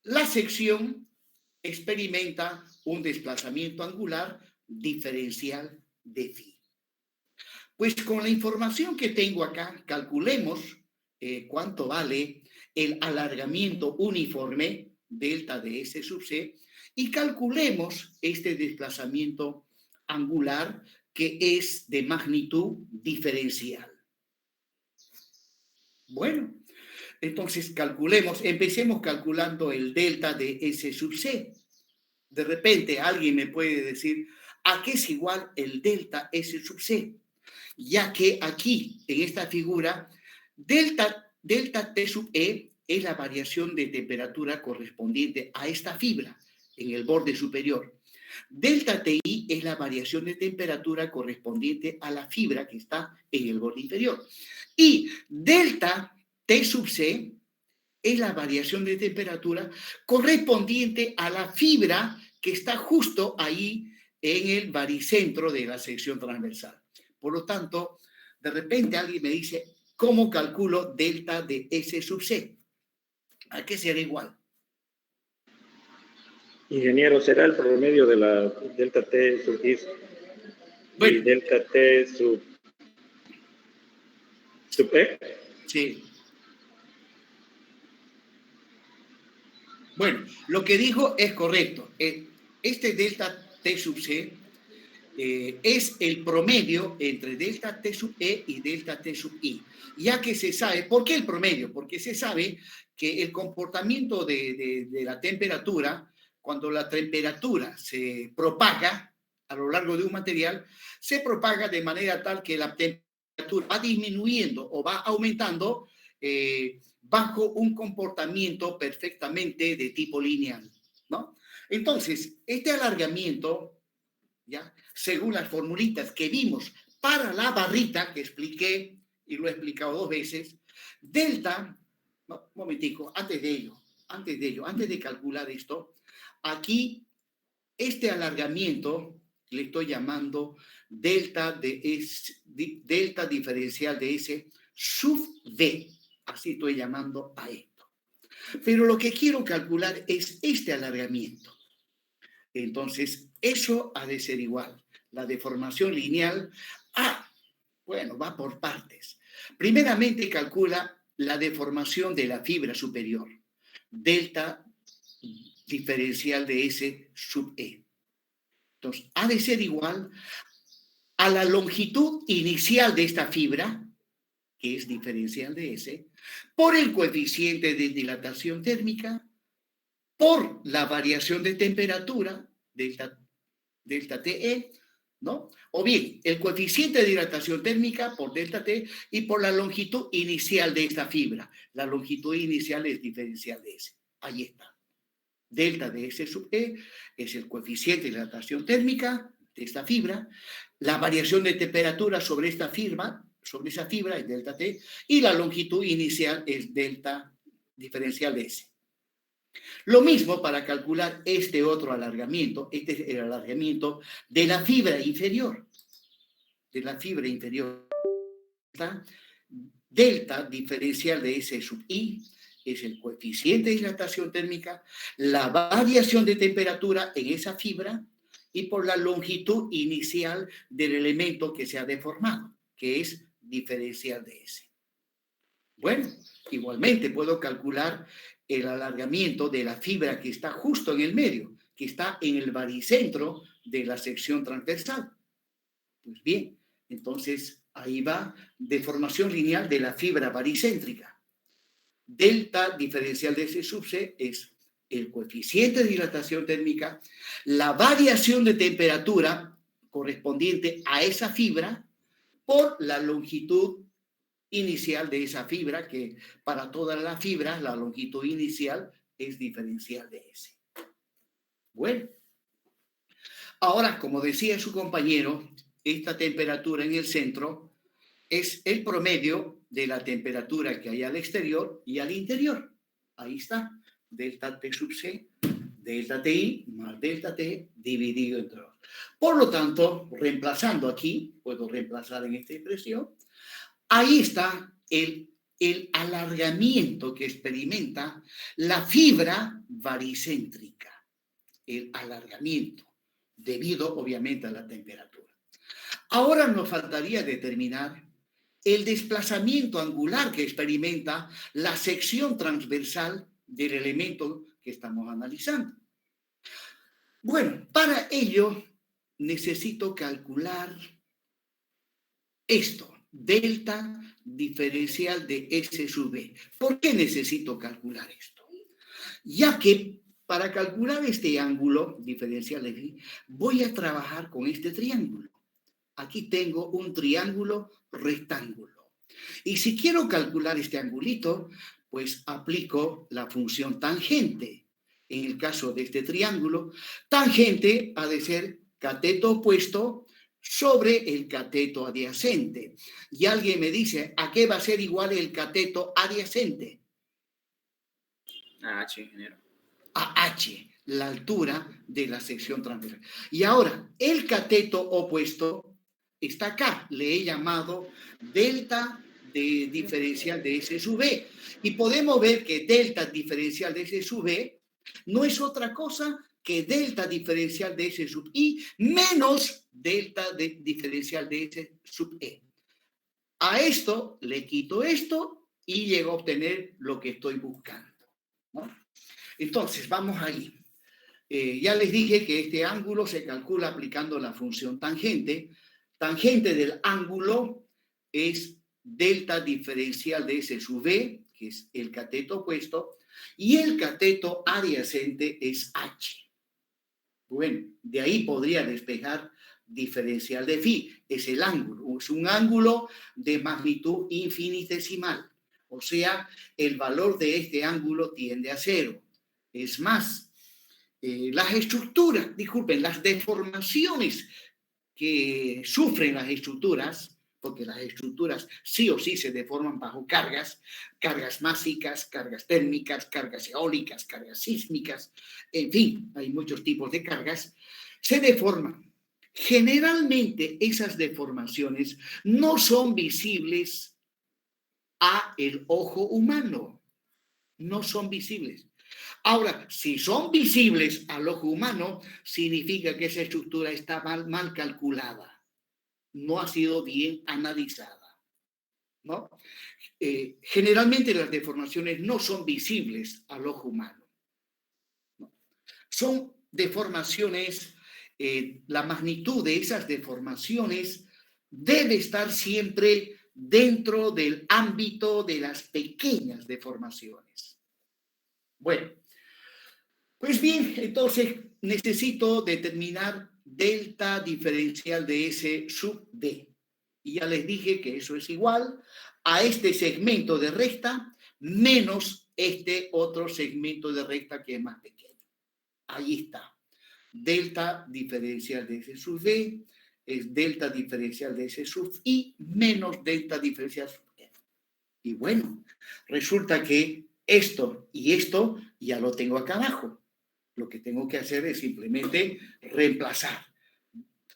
la sección experimenta un desplazamiento angular diferencial de phi. Pues con la información que tengo acá, calculemos cuánto vale el alargamiento uniforme, delta de S sub C, y calculemos este desplazamiento angular que es de magnitud diferencial. Bueno, entonces empecemos calculando el delta de S sub C. De repente alguien me puede decir, ¿a qué es igual el delta S sub C? Ya que aquí, en esta figura, delta T sub E es la variación de temperatura correspondiente a esta fibra en el borde superior. Delta TI es la variación de temperatura correspondiente a la fibra que está en el borde inferior. Y delta T sub C es la variación de temperatura correspondiente a la fibra que está justo ahí en el baricentro de la sección transversal. Por lo tanto, de repente alguien me dice, ¿cómo calculo delta de S sub C? ¿A qué será igual? Ingeniero, ¿será el promedio de la delta T sub I y delta T sub E? Sí. Bueno, lo que dijo es correcto. Este delta T sub C es el promedio entre delta T sub E y delta T sub I. Ya que se sabe, ¿por qué el promedio? Porque se sabe que el comportamiento de la temperatura, cuando la temperatura se propaga a lo largo de un material, se propaga de manera tal que la temperatura va disminuyendo o va aumentando bajo un comportamiento perfectamente de tipo lineal, ¿no? Entonces, este alargamiento, ¿ya? Según las formulitas que vimos para la barrita que expliqué y lo he explicado 2 veces, delta, no, un momentico, antes de calcular esto, aquí este alargamiento le estoy llamando delta diferencial de S sub V, así estoy llamando a esto. Pero lo que quiero calcular es este alargamiento. Entonces, eso ha de ser igual. La deformación lineal, bueno, va por partes. Primeramente calcula la deformación de la fibra superior, delta diferencial de S sub E. Entonces, ha de ser igual a la longitud inicial de esta fibra, que es diferencial de S, por el coeficiente de dilatación térmica, por la variación de temperatura, delta TE, ¿no? O bien, el coeficiente de dilatación térmica por delta T y por la longitud inicial de esta fibra. La longitud inicial es diferencial de S. Ahí está. Delta de S sub E es el coeficiente de dilatación térmica de esta fibra. La variación de temperatura sobre esa fibra es delta T y la longitud inicial es delta diferencial de S. Lo mismo para calcular este otro alargamiento, este es el alargamiento de la fibra inferior. De la fibra inferior. Delta diferencial de S sub I es el coeficiente de dilatación térmica, la variación de temperatura en esa fibra y por la longitud inicial del elemento que se ha deformado, que es diferencial de S. Bueno, igualmente puedo calcular el alargamiento de la fibra que está justo en el medio, que está en el baricentro de la sección transversal. Pues bien, entonces ahí va deformación lineal de la fibra baricéntrica. Delta diferencial de S sub C es el coeficiente de dilatación térmica, la variación de temperatura correspondiente a esa fibra por la longitud inicial de esa fibra, que para todas las fibras la longitud inicial es diferencial de S. Bueno, ahora, como decía su compañero, esta temperatura en el centro es el promedio de la temperatura que hay al exterior y al interior. Ahí está, delta T sub C, delta TI más delta T dividido entre 2. Por lo tanto, reemplazando aquí, puedo reemplazar en esta expresión, ahí está el alargamiento que experimenta la fibra varicéntrica, el alargamiento, debido obviamente a la temperatura. Ahora nos faltaría determinar el desplazamiento angular que experimenta la sección transversal del elemento que estamos analizando. Bueno, para ello necesito calcular esto, delta diferencial de S sub B. ¿Por qué necesito calcular esto? Ya que para calcular este ángulo diferencial de phi, voy a trabajar con este triángulo. Aquí tengo un triángulo rectángulo. Y si quiero calcular este angulito, pues aplico la función tangente. En el caso de este triángulo, tangente ha de ser cateto opuesto sobre el cateto adyacente. Y alguien me dice, ¿a qué va a ser igual el cateto adyacente? A H, ingeniero. A H, la altura de la sección transversal. Y ahora, el cateto opuesto está acá. Le he llamado delta de diferencial de S sub B. Y podemos ver que delta diferencial de S sub B no es otra cosa que delta diferencial de S sub I menos delta diferencial de S sub E. A esto le quito esto y llego a obtener lo que estoy buscando, ¿no? Entonces, vamos ahí. Ya les dije que este ángulo se calcula aplicando la función tangente. Tangente del ángulo es delta diferencial de S sub B, que es el cateto opuesto, y el cateto adyacente es H. Bueno, de ahí podría despejar diferencial de phi. Es el ángulo, es un ángulo de magnitud infinitesimal. O sea, el valor de este ángulo tiende a 0. Es más, las estructuras, disculpen, las deformaciones que sufren las estructuras, porque las estructuras sí o sí se deforman bajo cargas, cargas másicas, cargas térmicas, cargas eólicas, cargas sísmicas, en fin, hay muchos tipos de cargas, se deforman. Generalmente esas deformaciones no son visibles a el ojo humano, no son visibles. Ahora, si son visibles al ojo humano, significa que esa estructura está mal calculada, no ha sido bien analizada, ¿no? Generalmente las deformaciones no son visibles al ojo humano, ¿no? Son deformaciones, la magnitud de esas deformaciones debe estar siempre dentro del ámbito de las pequeñas deformaciones. Bueno, pues bien, entonces necesito determinar delta diferencial de S sub D. Y ya les dije que eso es igual a este segmento de recta menos este otro segmento de recta que es más pequeño. Ahí está. Delta diferencial de S sub D es delta diferencial de S sub I menos delta diferencial sub E. Y bueno, resulta que esto y esto ya lo tengo acá abajo. Lo que tengo que hacer es simplemente reemplazar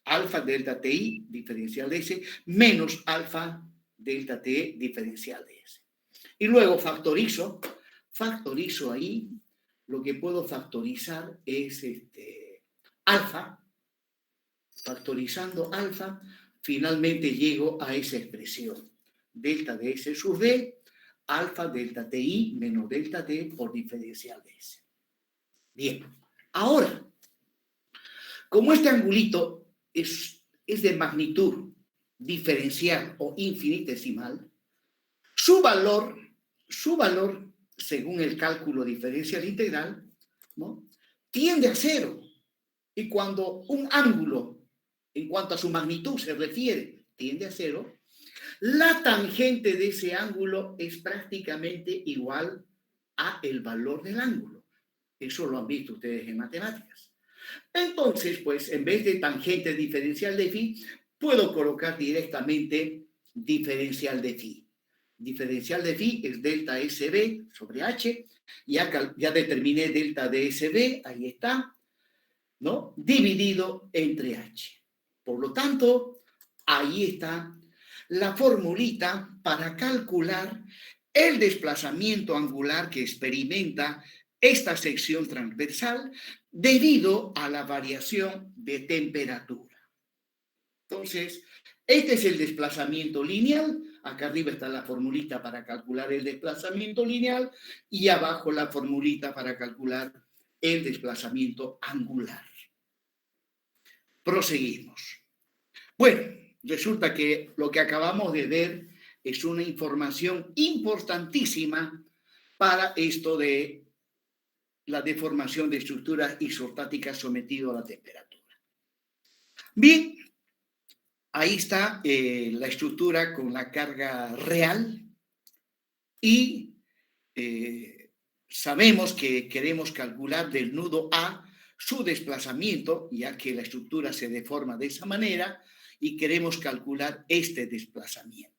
alfa delta TI diferencial de S menos alfa delta T diferencial de S. Y luego factorizo ahí, lo que puedo factorizar es alfa. Factorizando alfa, finalmente llego a esa expresión. Delta de S sub D, alfa delta TI menos delta T por diferencial de S. Bien, ahora, como este angulito es de magnitud diferencial o infinitesimal, su valor, según el cálculo diferencial integral, ¿no?, tiende a 0. Y cuando un ángulo, en cuanto a su magnitud se refiere, tiende a 0, la tangente de ese ángulo es prácticamente igual a el valor del ángulo. Eso lo han visto ustedes en matemáticas. Entonces, pues, en vez de tangente diferencial de phi, puedo colocar directamente diferencial de phi. Diferencial de phi es delta SB sobre H. Ya determiné delta DSB, ahí está, ¿no? Dividido entre H. Por lo tanto, ahí está la formulita para calcular el desplazamiento angular que experimenta esta sección transversal debido a la variación de temperatura. Entonces, este es el desplazamiento lineal. Acá arriba está la formulita para calcular el desplazamiento lineal y abajo la formulita para calcular el desplazamiento angular. Proseguimos. Bueno, resulta que lo que acabamos de ver es una información importantísima para esto de la deformación de estructuras isostáticas sometido a la temperatura. Bien, ahí está la estructura con la carga real y sabemos que queremos calcular del nudo A su desplazamiento, ya que la estructura se deforma de esa manera, y queremos calcular este desplazamiento.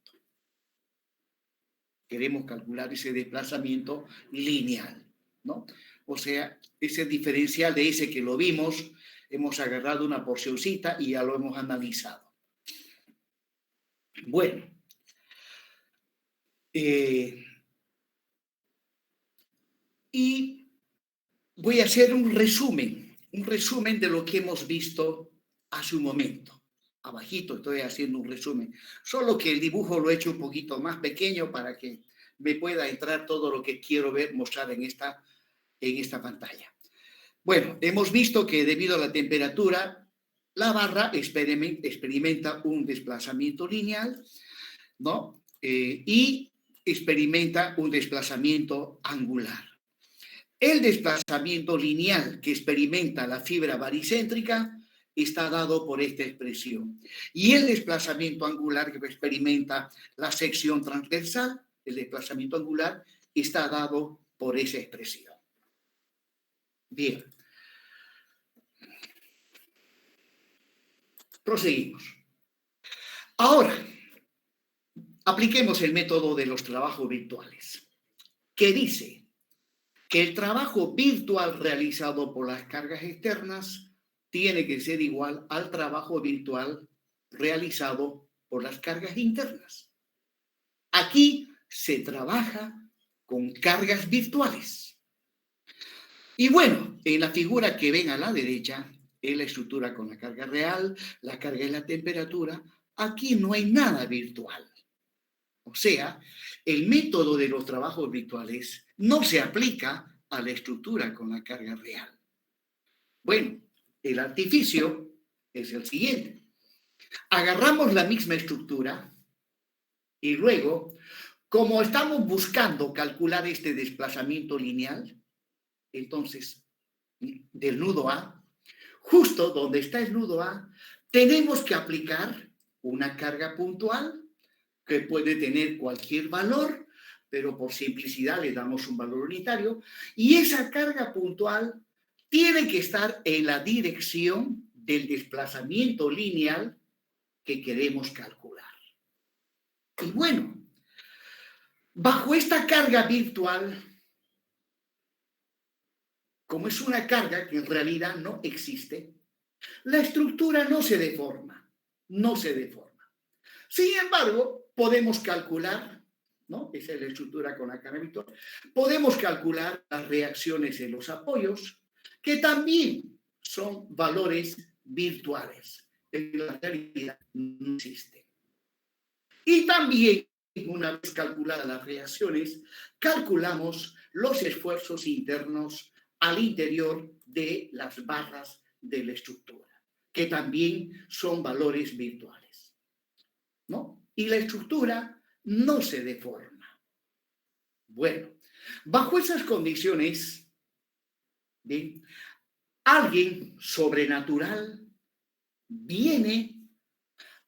Queremos calcular ese desplazamiento lineal, ¿no? O sea, ese diferencial de ese que lo vimos, hemos agarrado una porcioncita y ya lo hemos analizado. Bueno, y voy a hacer un resumen de lo que hemos visto hace un momento. Abajito estoy haciendo un resumen, solo que el dibujo lo he hecho un poquito más pequeño para que me pueda entrar todo lo que quiero ver, mostrar en esta pantalla. Bueno, hemos visto que debido a la temperatura, la barra experimenta un desplazamiento lineal, ¿no? Y experimenta un desplazamiento angular. El desplazamiento lineal que experimenta la fibra baricéntrica está dado por esta expresión. Y el desplazamiento angular que experimenta la sección transversal, el desplazamiento angular, está dado por esa expresión. Bien. Proseguimos. Ahora, apliquemos el método de los trabajos virtuales, que dice que el trabajo virtual realizado por las cargas externas tiene que ser igual al trabajo virtual realizado por las cargas internas. Aquí se trabaja con cargas virtuales. Y bueno, en la figura que ven a la derecha, es la estructura con la carga real, la carga y la temperatura. Aquí no hay nada virtual. O sea, el método de los trabajos virtuales no se aplica a la estructura con la carga real. Bueno, el artificio es el siguiente. Agarramos la misma estructura y luego, como estamos buscando calcular este desplazamiento lineal, entonces, del nudo A, justo donde está el nudo A, tenemos que aplicar una carga puntual que puede tener cualquier valor, pero por simplicidad le damos un valor unitario, y esa carga puntual tiene que estar en la dirección del desplazamiento lineal que queremos calcular. Y bueno, bajo esta carga virtual, como es una carga que en realidad no existe, la estructura no se deforma, no se deforma. Sin embargo, podemos calcular, ¿no? Esa es la estructura con la carga virtual. Podemos calcular las reacciones en los apoyos, que también son valores virtuales. En la realidad no existen. Y también, una vez calculadas las reacciones, calculamos los esfuerzos internos al interior de las barras de la estructura, que también son valores virtuales, ¿no? Y la estructura no se deforma. Bueno, bajo esas condiciones, ¿bien? Alguien sobrenatural viene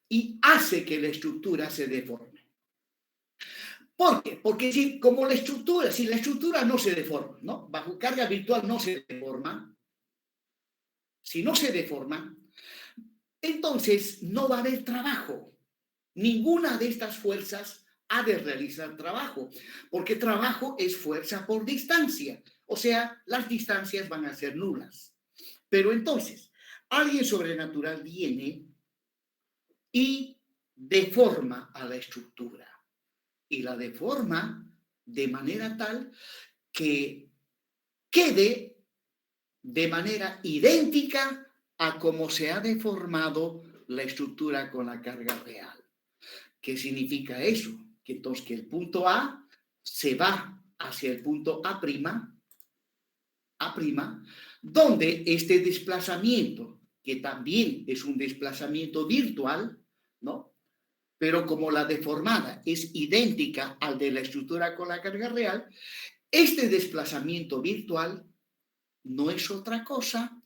y hace que la estructura se deforme. ¿Por qué? Porque si la estructura no se deforma, ¿no? Bajo carga virtual no se deforma. Si no se deforma, entonces no va a haber trabajo. Ninguna de estas fuerzas ha de realizar trabajo, porque trabajo es fuerza por distancia. O sea, las distancias van a ser nulas. Pero entonces, alguien sobrenatural viene y deforma a la estructura. Y la deforma de manera tal que quede de manera idéntica a cómo se ha deformado la estructura con la carga real. ¿Qué significa eso? Que entonces que el punto A se va hacia el punto A', donde este desplazamiento, que también es un desplazamiento virtual, ¿no? Pero como la deformada es idéntica al de la estructura con la carga real, este desplazamiento virtual no es otra cosa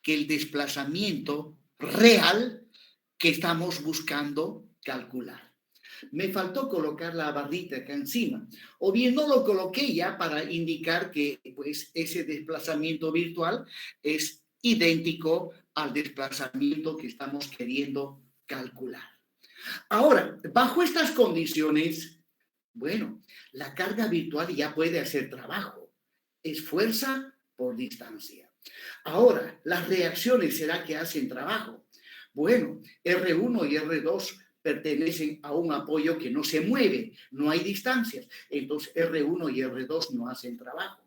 que el desplazamiento real que estamos buscando calcular. Me faltó colocar la barrita acá encima, o bien no lo coloqué ya para indicar que pues, ese desplazamiento virtual es idéntico al desplazamiento que estamos queriendo calcular. Ahora, bajo estas condiciones, bueno, la carga virtual ya puede hacer trabajo. Es fuerza por distancia. Ahora, las reacciones, ¿será que hacen trabajo? Bueno, R1 y R2 pertenecen a un apoyo que no se mueve, no hay distancias. Entonces, R1 y R2 no hacen trabajo.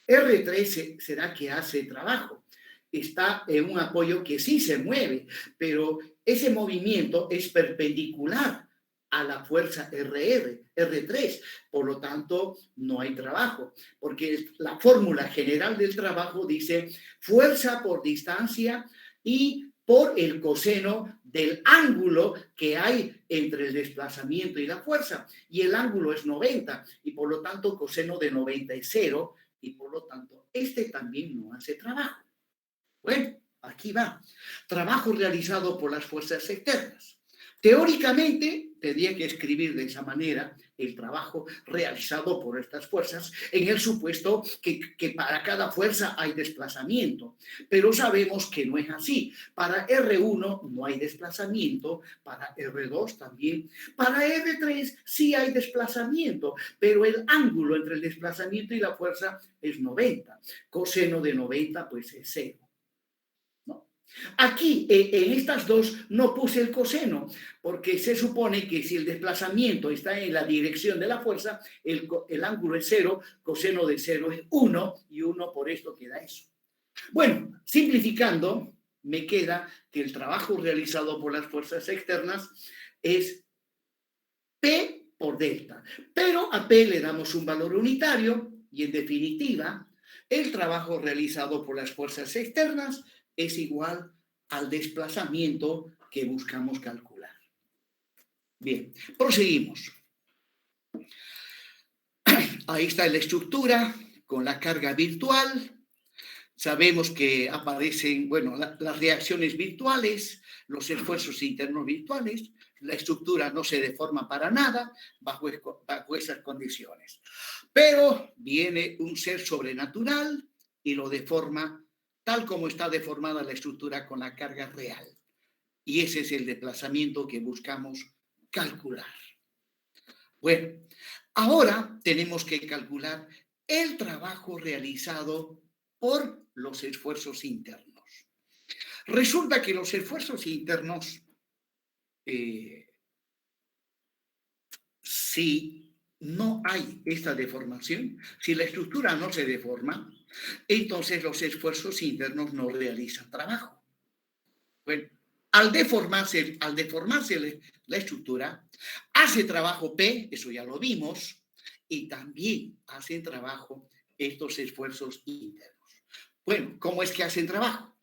R3 será que hace trabajo. Está en un apoyo que sí se mueve, pero ese movimiento es perpendicular a la fuerza R3. Por lo tanto, no hay trabajo, porque la fórmula general del trabajo dice fuerza por distancia y por el coseno del ángulo que hay entre el desplazamiento y la fuerza. Y el ángulo es 90, y por lo tanto, coseno de 90 es 0, y por lo tanto, este también no hace trabajo. Bueno, aquí va. Trabajo realizado por las fuerzas externas. Teóricamente, tendría que escribir de esa manera el trabajo realizado por estas fuerzas en el supuesto que para cada fuerza hay desplazamiento. Pero sabemos que no es así. Para R1 no hay desplazamiento, para R2 también. Para R3 sí hay desplazamiento, pero el ángulo entre el desplazamiento y la fuerza es 90. Coseno de 90 pues es 0. Aquí, en estas dos, no puse el coseno, porque se supone que si el desplazamiento está en la dirección de la fuerza, el ángulo es 0, coseno de 0 es 1, y 1 por esto queda eso. Bueno, simplificando, me queda que el trabajo realizado por las fuerzas externas es P por delta, pero a P le damos un valor unitario, y en definitiva, el trabajo realizado por las fuerzas externas es igual al desplazamiento que buscamos calcular. Bien, proseguimos. Ahí está la estructura con la carga virtual. Sabemos que aparecen, bueno, las reacciones virtuales, los esfuerzos internos virtuales. La estructura no se deforma para nada bajo esas condiciones. Pero viene un ser sobrenatural y lo deforma tal como está deformada la estructura con la carga real. Y ese es el desplazamiento que buscamos calcular. Bueno, ahora tenemos que calcular el trabajo realizado por los esfuerzos internos. Resulta que los esfuerzos internos, si no hay esta deformación, si la estructura no se deforma, entonces los esfuerzos internos no realizan trabajo. Bueno, al deformarse la estructura, hace trabajo P, eso ya lo vimos, y también hacen trabajo estos esfuerzos internos. Bueno, ¿cómo es que hacen trabajo?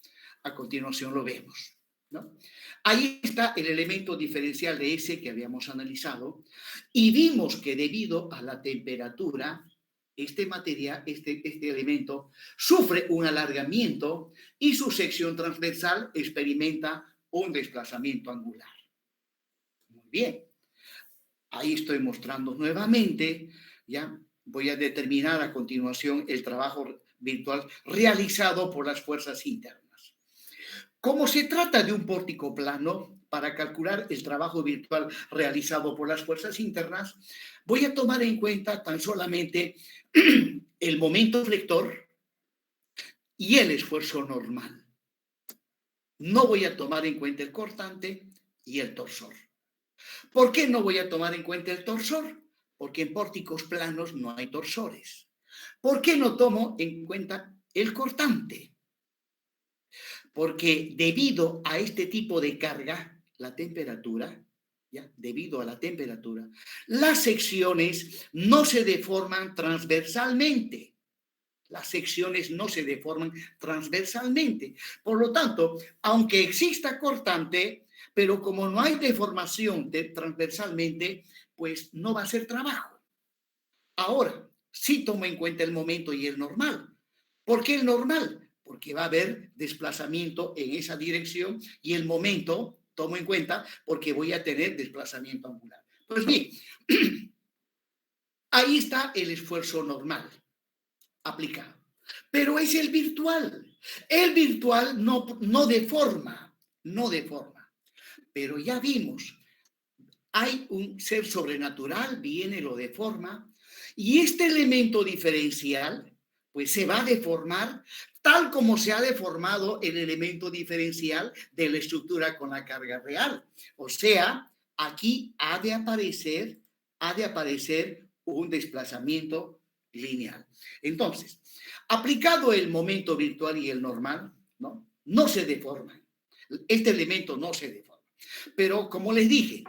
A continuación lo vemos, ¿no? Ahí está el elemento diferencial de S que habíamos analizado y vimos que debido a la temperatura, este material, este elemento, sufre un alargamiento y su sección transversal experimenta un desplazamiento angular. Muy bien. Ahí estoy mostrando nuevamente, ya voy a determinar a continuación el trabajo virtual realizado por las fuerzas internas. Como se trata de un pórtico plano, para calcular el trabajo virtual realizado por las fuerzas internas, voy a tomar en cuenta tan solamente el momento flector y el esfuerzo normal. No voy a tomar en cuenta el cortante y el torsor. ¿Por qué no voy a tomar en cuenta el torsor? Porque en pórticos planos no hay torsores. ¿Por qué no tomo en cuenta el cortante? Porque debido a este tipo de carga, la temperatura, ¿ya? Debido a la temperatura, las secciones no se deforman transversalmente. Las secciones no se deforman transversalmente. Por lo tanto, aunque exista cortante, pero como no hay deformación transversalmente, pues no va a ser trabajo. Ahora, sí tomo en cuenta el momento y el normal. ¿Por qué el normal? Porque va a haber desplazamiento en esa dirección y el momento tomo en cuenta porque voy a tener desplazamiento angular. Pues bien, ahí está el esfuerzo normal aplicado. Pero es el virtual. El virtual no deforma, no deforma. Pero ya vimos, hay un ser sobrenatural, viene, lo deforma, y este elemento diferencial, pues se va a deformar tal como se ha deformado el elemento diferencial de la estructura con la carga real. O sea, aquí ha de aparecer un desplazamiento lineal. Entonces, aplicado el momento virtual y el normal, no se deforman. Este elemento no se deforma. Pero como les dije,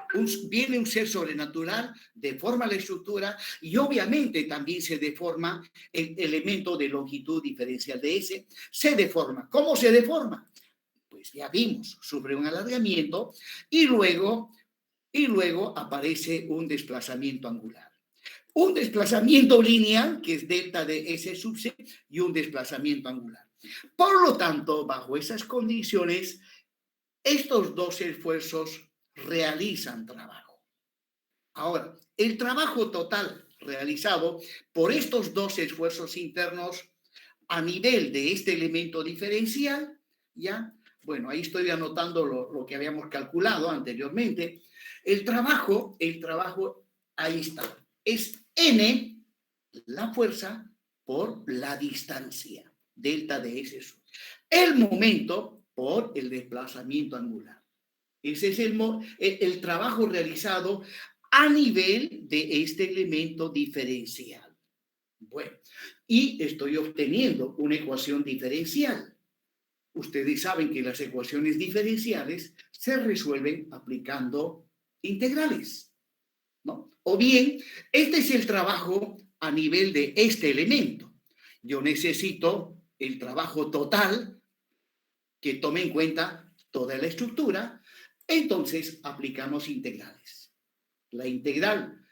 viene un ser sobrenatural, deforma la estructura y obviamente también se deforma el elemento de longitud diferencial de S. Se deforma. ¿Cómo se deforma? Pues ya vimos, sufre un alargamiento y luego aparece un desplazamiento angular. Un desplazamiento lineal, que es delta de S sub C, y un desplazamiento angular. Por lo tanto, bajo esas condiciones, estos dos esfuerzos realizan trabajo. Ahora, el trabajo total realizado por estos dos esfuerzos internos a nivel de este elemento diferencial, ¿ya? Bueno, ahí estoy anotando lo que habíamos calculado anteriormente. El trabajo, ahí está. Es N, la fuerza, por la distancia, delta de S sub. El momento por el desplazamiento angular. Ese es el trabajo realizado a nivel de este elemento diferencial. Bueno, y estoy obteniendo una ecuación diferencial. Ustedes saben que las ecuaciones diferenciales se resuelven aplicando integrales, ¿no? O bien, este es el trabajo a nivel de este elemento. Yo necesito el trabajo total que tome en cuenta toda la estructura, entonces aplicamos integrales. La integral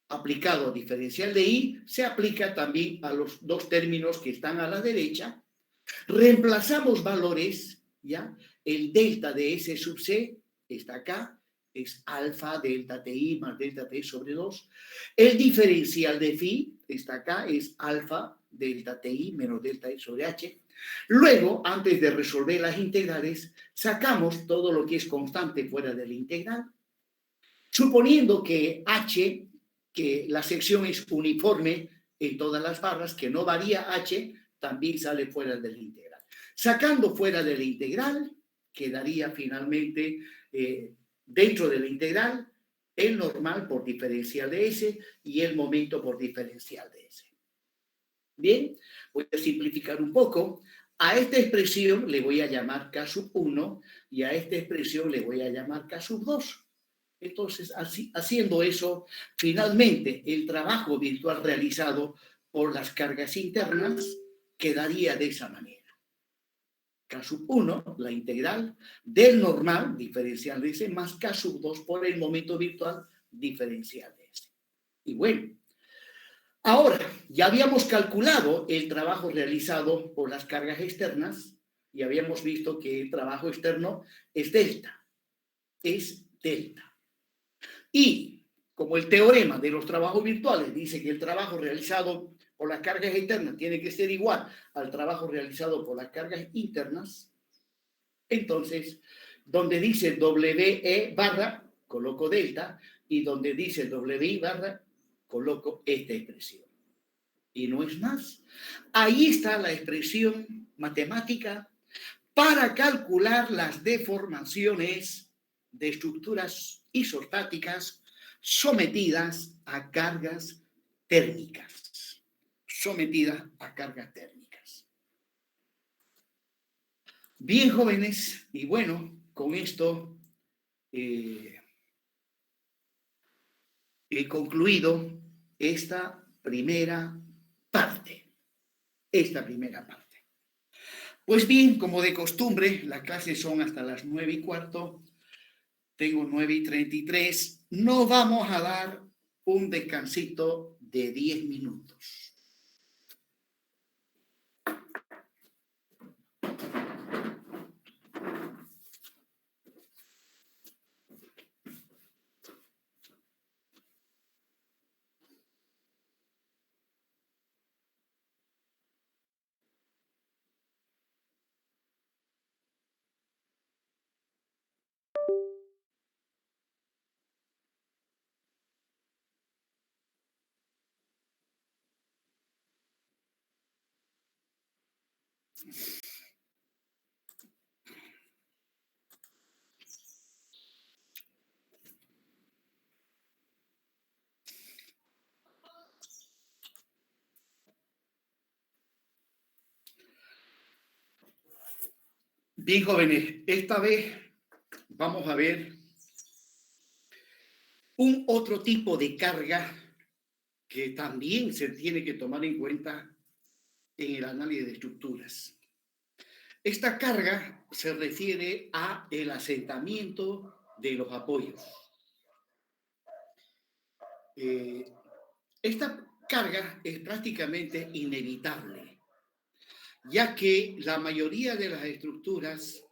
aplicado diferencial de I se aplica también a los dos términos que están a la derecha. Reemplazamos valores, ¿ya? El delta de S sub C está acá, es alfa delta TI más delta T sobre 2. El diferencial de phi está acá, es alfa delta TI menos delta I sobre H. Luego, antes de resolver las integrales, sacamos todo lo que es constante fuera de la integral, suponiendo que H, que la sección es uniforme en todas las barras, que no varía H, también sale fuera de la integral. Sacando fuera de la integral, quedaría finalmente dentro de la integral el normal por diferencial de S y el momento por diferencial de S. Bien, voy a simplificar un poco. A esta expresión le voy a llamar K sub 1 y a esta expresión le voy a llamar K sub 2. Entonces, haciendo eso, finalmente el trabajo virtual realizado por las cargas internas quedaría de esa manera. K sub 1, la integral del normal diferencial de S, más K sub 2 por el momento virtual diferencial de S. Y bueno, ahora ya habíamos calculado el trabajo realizado por las cargas externas y habíamos visto que el trabajo externo es delta. Es delta. Y como el teorema de los trabajos virtuales dice que el trabajo realizado por las cargas externas tiene que ser igual al trabajo realizado por las cargas internas, entonces, donde dice WE barra, coloco delta, y donde dice WI barra, coloco esta expresión. Y no es más. Ahí está la expresión matemática para calcular las deformaciones de estructuras isostáticas sometidas a cargas térmicas. Sometidas a cargas térmicas. Bien, jóvenes, y bueno, con esto he concluido esta primera parte. Pues bien, como de costumbre, las clases son hasta las 9:15. Tengo 9:33. No vamos a dar un descansito de 10 minutos. Bien, jóvenes, esta vez vamos a ver un otro tipo de carga que también se tiene que tomar en cuenta en el análisis de estructuras. Esta carga se refiere a el asentamiento de los apoyos. Esta carga es prácticamente inevitable, ya que la mayoría de las estructuras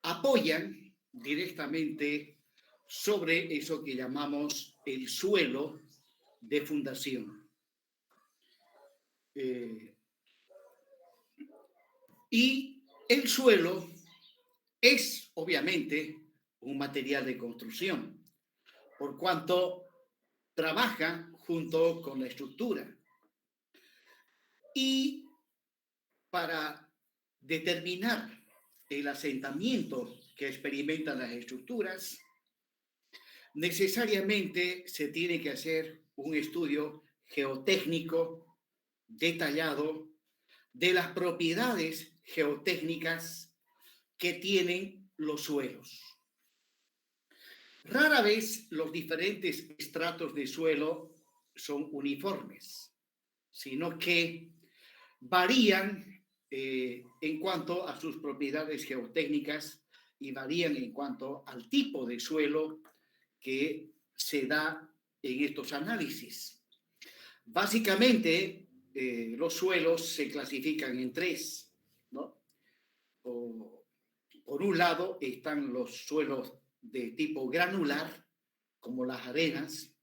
apoyan directamente sobre eso que llamamos el suelo de fundación. Y el suelo es, obviamente, un material de construcción, por cuanto trabaja junto con la estructura. Y para determinar el asentamiento que experimentan las estructuras, necesariamente se tiene que hacer un estudio geotécnico detallado de las propiedades geotécnicas que tienen los suelos. Rara vez los diferentes estratos de suelo son uniformes, sino que varían en cuanto a sus propiedades geotécnicas y varían en cuanto al tipo de suelo que se da en estos análisis. Básicamente, los suelos se clasifican en tres, ¿no? Por un lado están los suelos de tipo granular, como las arenas,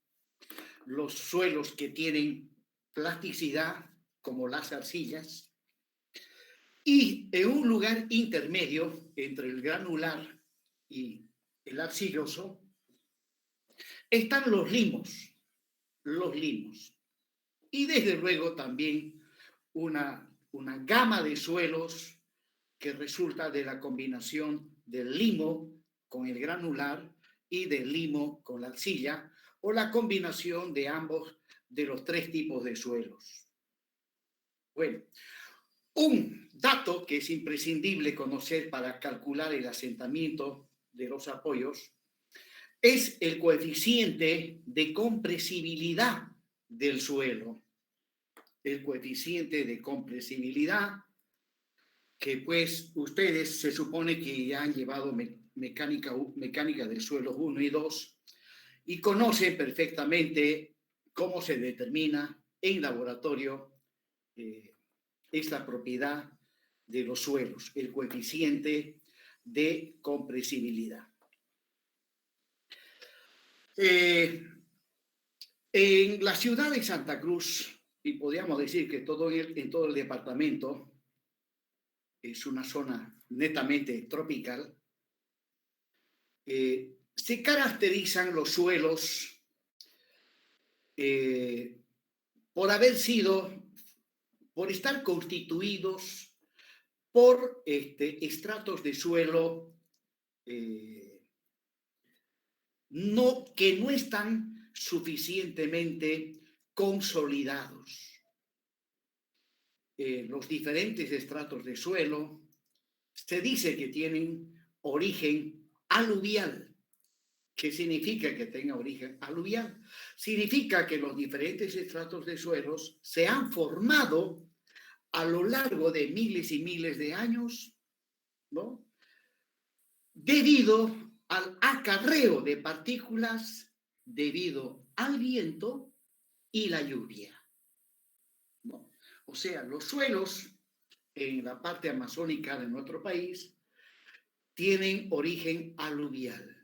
los suelos que tienen plasticidad, como las arcillas, y en un lugar intermedio entre el granular y el arcilloso están los limos. Y desde luego también una gama de suelos que resulta de la combinación del limo con el granular y del limo con la arcilla, o la combinación de ambos de los tres tipos de suelos. Bueno, un dato que es imprescindible conocer para calcular el asentamiento de los apoyos es el coeficiente de compresibilidad del suelo. El coeficiente de compresibilidad que pues ustedes se supone que ya han llevado mecánica de suelos 1 y 2 y conocen perfectamente cómo se determina en laboratorio esta propiedad de los suelos, el coeficiente de compresibilidad. En la ciudad de Santa Cruz, y podríamos decir que en todo el departamento es una zona netamente tropical, se caracterizan los suelos por estar constituidos por estratos de suelo que no están suficientemente consolidados. Los diferentes estratos de suelo se dice que tienen origen aluvial. ¿Qué significa que tenga origen aluvial? Significa que los diferentes estratos de suelos se han formado a lo largo de miles y miles de años, ¿no? Debido al acarreo de partículas, debido al viento y la lluvia, ¿no? O sea, los suelos en la parte amazónica de nuestro país tienen origen aluvial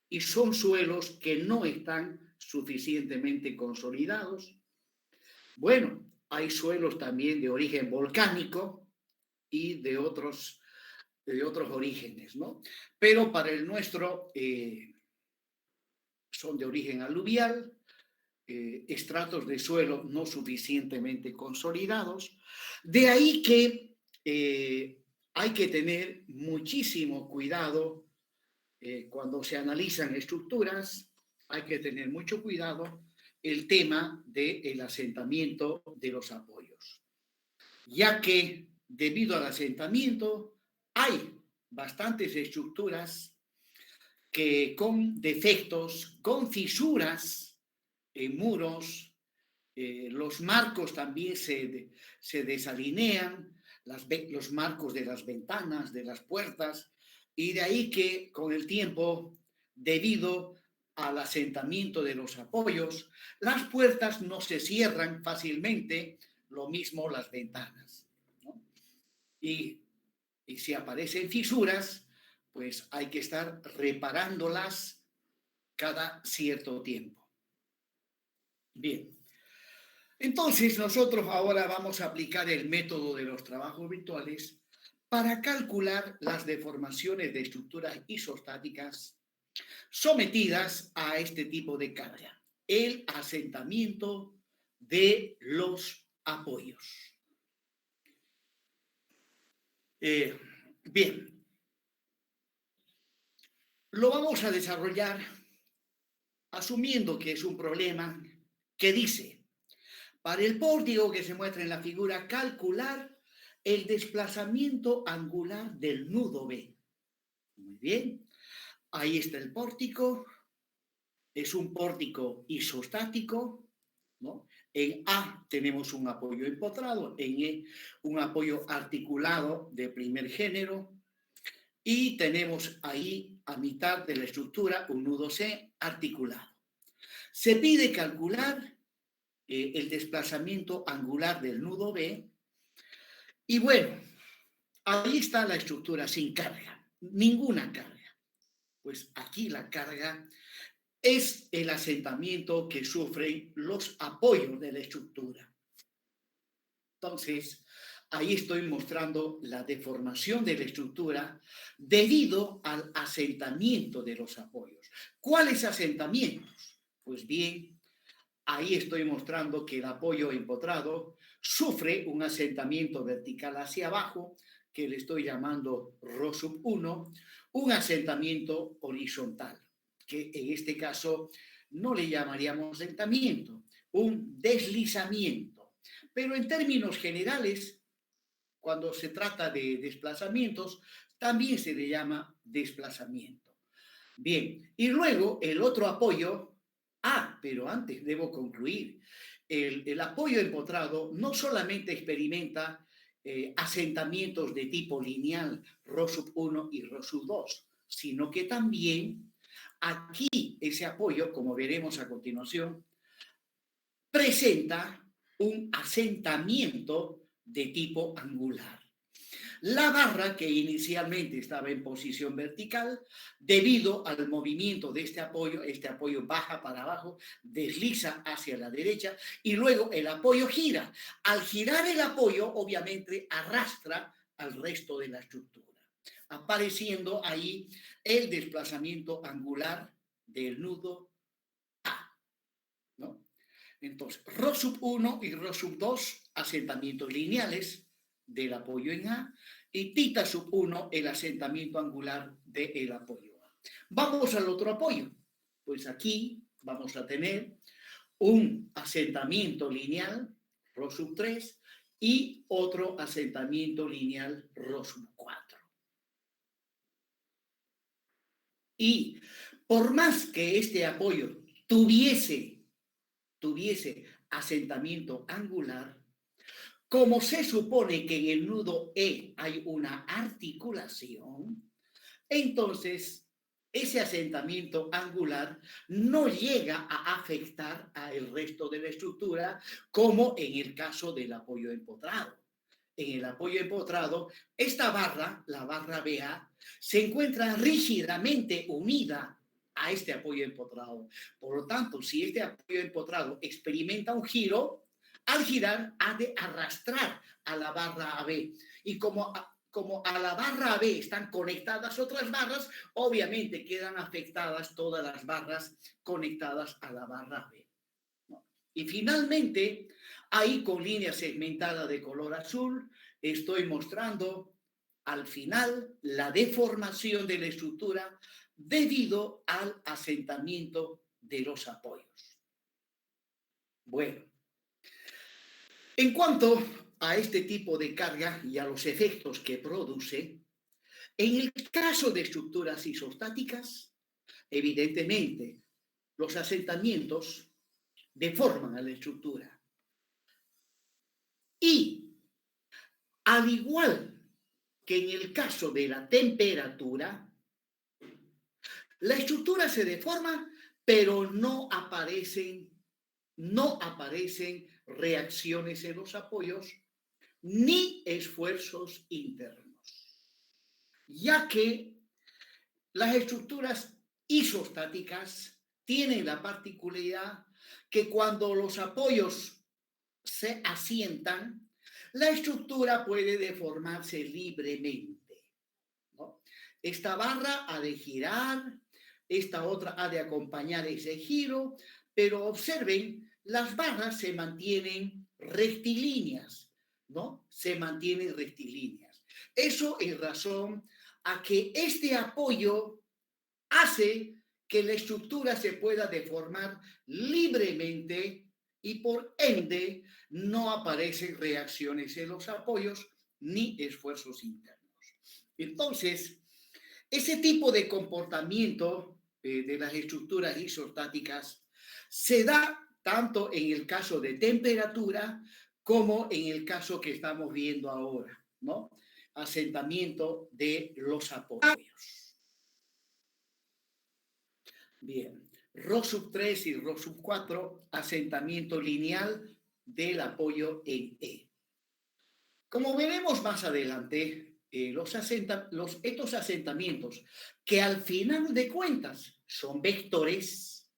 y son suelos que no están suficientemente consolidados. Bueno, hay suelos también de origen volcánico y de otros orígenes, ¿no? Pero para el nuestro son de origen aluvial, estratos de suelo no suficientemente consolidados. De ahí que hay que tener muchísimo cuidado cuando se analizan estructuras, hay que tener mucho cuidado el tema del asentamiento de los apoyos, ya que debido al asentamiento hay bastantes estructuras que con defectos, con fisuras en muros, los marcos también se desalinean, los marcos de las ventanas, de las puertas, y de ahí que con el tiempo, debido al asentamiento de los apoyos, las puertas no se cierran fácilmente, lo mismo las ventanas, ¿no? Y si aparecen fisuras, pues hay que estar reparándolas cada cierto tiempo. Bien, entonces nosotros ahora vamos a aplicar el método de los trabajos virtuales para calcular las deformaciones de estructuras isostáticas sometidas a este tipo de carga, el asentamiento de los apoyos. Bien, lo vamos a desarrollar asumiendo que es un problema que dice, para el pórtico que se muestra en la figura, calcular el desplazamiento angular del nudo B. Muy bien, ahí está el pórtico, es un pórtico isostático, ¿no? En A tenemos un apoyo empotrado, en E un apoyo articulado de primer género, y tenemos ahí a mitad de la estructura un nudo C articulado. Se pide calcular el desplazamiento angular del nudo B y bueno, ahí está la estructura sin carga, ninguna carga. Pues aquí la carga es el asentamiento que sufren los apoyos de la estructura. Entonces, ahí estoy mostrando la deformación de la estructura debido al asentamiento de los apoyos. ¿Cuáles asentamientos? Pues bien, ahí estoy mostrando que el apoyo empotrado sufre un asentamiento vertical hacia abajo, que le estoy llamando Ρ1, un asentamiento horizontal, que en este caso no le llamaríamos asentamiento, un deslizamiento. Pero en términos generales, cuando se trata de desplazamientos, también se le llama desplazamiento. Bien, y luego el otro apoyo, pero antes debo concluir, el apoyo empotrado no solamente experimenta asentamientos de tipo lineal, Ρ1 y Ρ2, sino que también aquí ese apoyo, como veremos a continuación, presenta un asentamiento de tipo angular. La barra que inicialmente estaba en posición vertical, debido al movimiento de este apoyo baja para abajo, desliza hacia la derecha y luego el apoyo gira. Al girar el apoyo, obviamente arrastra al resto de la estructura, apareciendo ahí el desplazamiento angular del nudo A, ¿no? Entonces, Rho sub 1 y Rho sub 2, asentamientos lineales del apoyo en A, y θ sub 1, el asentamiento angular del apoyo A. Vamos al otro apoyo. Pues aquí vamos a tener un asentamiento lineal, Rho sub 3, y otro asentamiento lineal, Rho sub 4. Y por más que este apoyo tuviese asentamiento angular, como se supone que en el nudo E hay una articulación, entonces ese asentamiento angular no llega a afectar al resto de la estructura, como en el caso del apoyo empotrado. En el apoyo empotrado, esta barra, la barra BA, se encuentra rígidamente unida a este apoyo empotrado. Por lo tanto, si este apoyo empotrado experimenta un giro, al girar ha de arrastrar a la barra AB. Y como a la barra AB están conectadas otras barras, obviamente quedan afectadas todas las barras conectadas a la barra AB. Y finalmente, ahí con línea segmentada de color azul, estoy mostrando al final la deformación de la estructura debido al asentamiento de los apoyos. Bueno, en cuanto a este tipo de carga y a los efectos que produce, en el caso de estructuras isostáticas, evidentemente, los asentamientos deforman a la estructura. Y, al igual que en el caso de la temperatura, la estructura se deforma, pero no aparecen reacciones en los apoyos ni esfuerzos internos, ya que las estructuras isostáticas tienen la particularidad que cuando los apoyos se asientan, la estructura puede deformarse libremente, ¿no? Esta barra ha de girar, esta otra ha de acompañar ese giro, pero observen, las barras se mantienen rectilíneas, ¿no? Se mantienen rectilíneas. Eso en razón a que este apoyo hace que la estructura se pueda deformar libremente y por ende no aparecen reacciones en los apoyos ni esfuerzos internos. Entonces, ese tipo de comportamiento de las estructuras isostáticas se da tanto en el caso de temperatura como en el caso que estamos viendo ahora, ¿no? Asentamiento de los apoyos. Bien, Rho sub 3 y Rho sub 4, asentamiento lineal del apoyo en E. Como veremos más adelante, estos asentamientos, que al final de cuentas son vectores,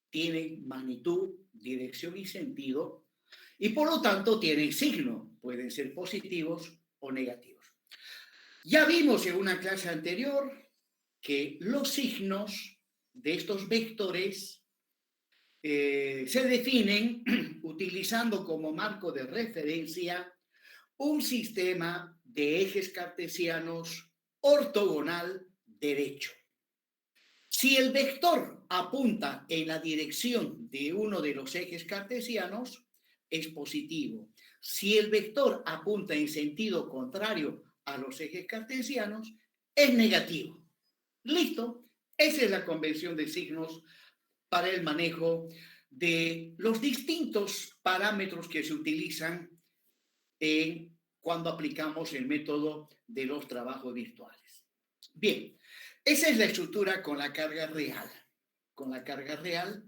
tienen magnitud, dirección y sentido, y por lo tanto tienen signo, pueden ser positivos o negativos. Ya vimos en una clase anterior que los signos de estos vectores se definen utilizando como marco de referencia un sistema de ejes cartesianos ortogonal derecho. Si el vector apunta en la dirección de uno de los ejes cartesianos, es positivo. Si el vector apunta en sentido contrario a los ejes cartesianos, es negativo. ¿Listo? Esa es la convención de signos para el manejo de los distintos parámetros que se utilizan cuando aplicamos el método de los trabajos virtuales. Bien, esa es la estructura con la carga real. Con la carga real.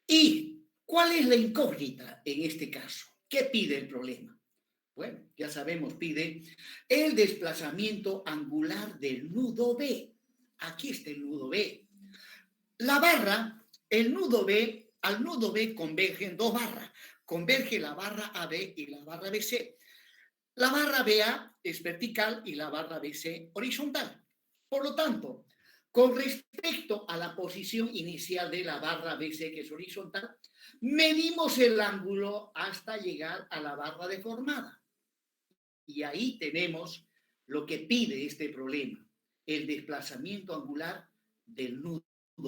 ¿Y cuál es la incógnita en este caso? ¿Qué pide el problema? Bueno, ya sabemos, pide el desplazamiento angular del nudo B. Aquí está el nudo B. La barra, el nudo B, al nudo B convergen dos barras. Converge la barra AB y la barra BC. La barra BA es vertical y la barra BC horizontal. Por lo tanto, con respecto a la posición inicial de la barra BC, que es horizontal, medimos el ángulo hasta llegar a la barra deformada. Y ahí tenemos lo que pide este problema, el desplazamiento angular del nudo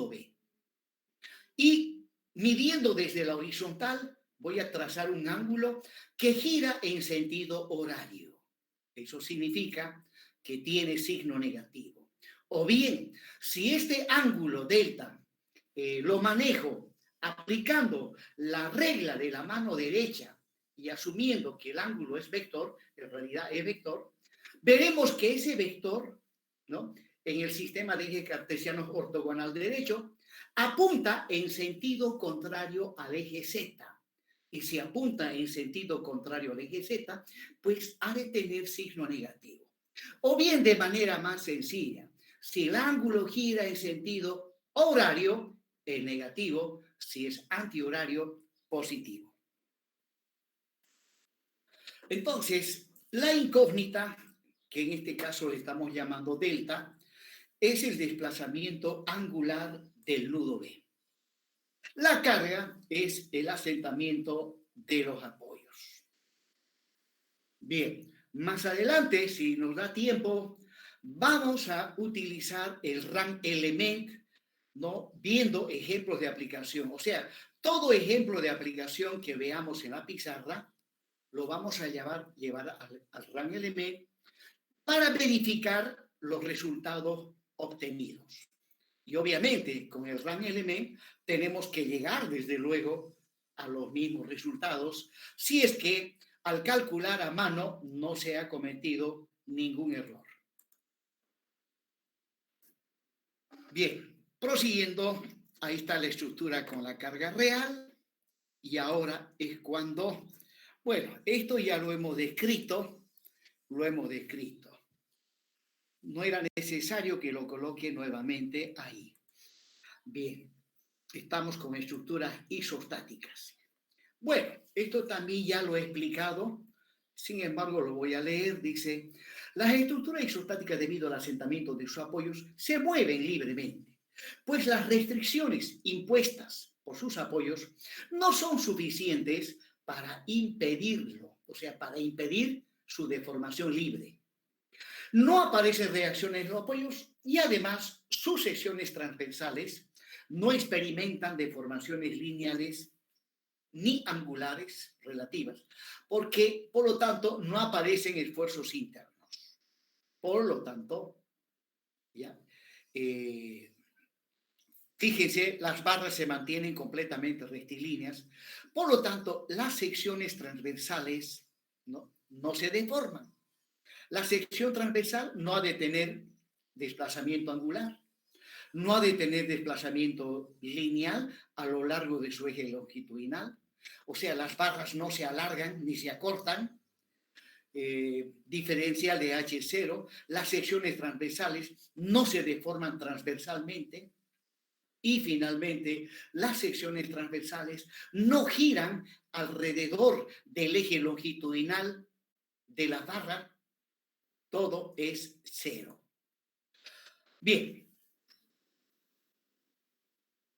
B. Y midiendo desde la horizontal, voy a trazar un ángulo que gira en sentido horario. Eso significa que tiene signo negativo. O bien, si este ángulo delta lo manejo aplicando la regla de la mano derecha y asumiendo que el ángulo es vector, en realidad es vector, veremos que ese vector, ¿no?, en el sistema de ejes cartesianos ortogonal derecho, apunta en sentido contrario al eje Z. Y si apunta en sentido contrario al eje Z, pues ha de tener signo negativo. O bien, de manera más sencilla, si el ángulo gira en sentido horario, es negativo; si es antihorario, positivo. Entonces, la incógnita, que en este caso le estamos llamando delta, es el desplazamiento angular del nudo B. La carga es el asentamiento de los apoyos. Bien, más adelante, si nos da tiempo, vamos a utilizar el rank element, ¿no?, viendo ejemplos de aplicación. O sea, todo ejemplo de aplicación que veamos en la pizarra lo vamos a llevar al rank element para verificar los resultados obtenidos. Y obviamente, con el rank element tenemos que llegar, desde luego, a los mismos resultados, si es que al calcular a mano no se ha cometido ningún error. Bien, prosiguiendo, ahí está la estructura con la carga real. Y ahora es cuando, bueno, esto ya lo hemos descrito. No era necesario que lo coloque nuevamente ahí. Bien, estamos con estructuras isostáticas. Bueno, esto también ya lo he explicado, sin embargo lo voy a leer. Dice, las estructuras isostáticas, debido al asentamiento de sus apoyos, se mueven libremente, pues las restricciones impuestas por sus apoyos no son suficientes para impedirlo, o sea, para impedir su deformación libre. No aparecen reacciones en los apoyos y además sus secciones transversales no experimentan deformaciones lineales ni angulares relativas, porque, por lo tanto, no aparecen esfuerzos internos. Por lo tanto, ya, fíjense, las barras se mantienen completamente rectilíneas, por lo tanto, las secciones transversales no se deforman. La sección transversal no ha de tener desplazamiento angular, no ha de tener desplazamiento lineal a lo largo de su eje longitudinal. O sea, las barras no se alargan ni se acortan, diferencial de H0. Las secciones transversales no se deforman transversalmente. Y finalmente, las secciones transversales no giran alrededor del eje longitudinal de la barra. Todo es cero. Bien.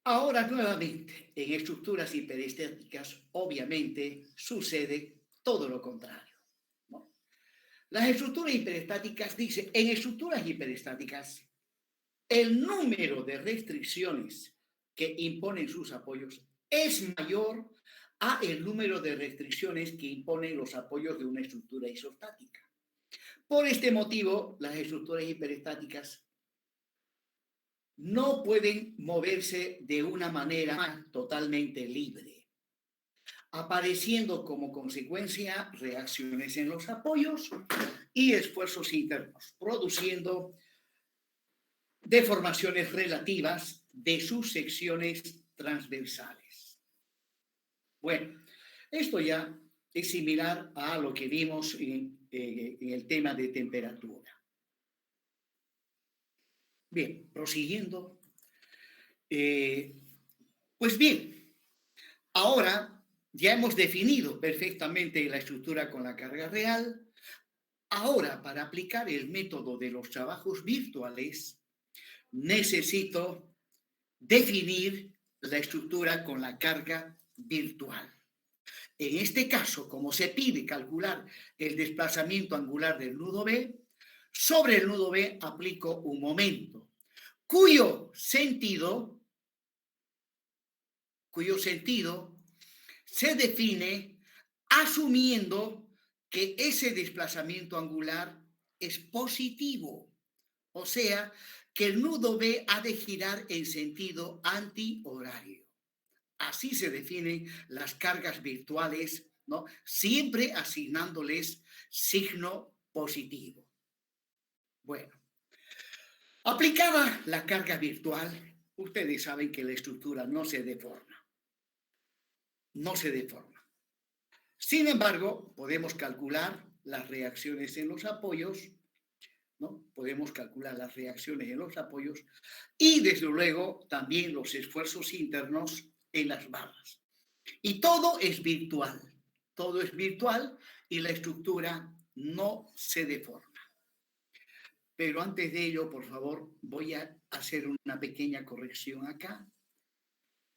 Ahora, nuevamente, en estructuras hiperestáticas, obviamente, sucede todo lo contrario, ¿no? Las estructuras hiperestáticas, dice, en estructuras hiperestáticas, el número de restricciones que imponen sus apoyos es mayor a el número de restricciones que imponen los apoyos de una estructura isostática. Por este motivo, las estructuras hiperestáticas no pueden moverse de una manera totalmente libre, apareciendo como consecuencia reacciones en los apoyos y esfuerzos internos, produciendo deformaciones relativas de sus secciones transversales. Bueno, esto ya es similar a lo que vimos en el tema de temperatura. Bien, prosiguiendo. Pues bien, ahora ya hemos definido perfectamente la estructura con la carga real. Ahora, para aplicar el método de los trabajos virtuales, necesito definir la estructura con la carga virtual. En este caso, como se pide calcular el desplazamiento angular del nudo B, sobre el nudo B aplico un momento, cuyo sentido se define asumiendo que ese desplazamiento angular es positivo, o sea, que el nudo B ha de girar en sentido antihorario. Así se definen las cargas virtuales, ¿no? Siempre asignándoles signo positivo. Bueno, aplicada la carga virtual, ustedes saben que la estructura no se deforma. No se deforma. Sin embargo, podemos calcular las reacciones en los apoyos, ¿no? Podemos calcular las reacciones en los apoyos y, desde luego, también los esfuerzos internos en las barras. Y todo es virtual y la estructura no se deforma. Pero antes de ello, por favor, voy a hacer una pequeña corrección acá.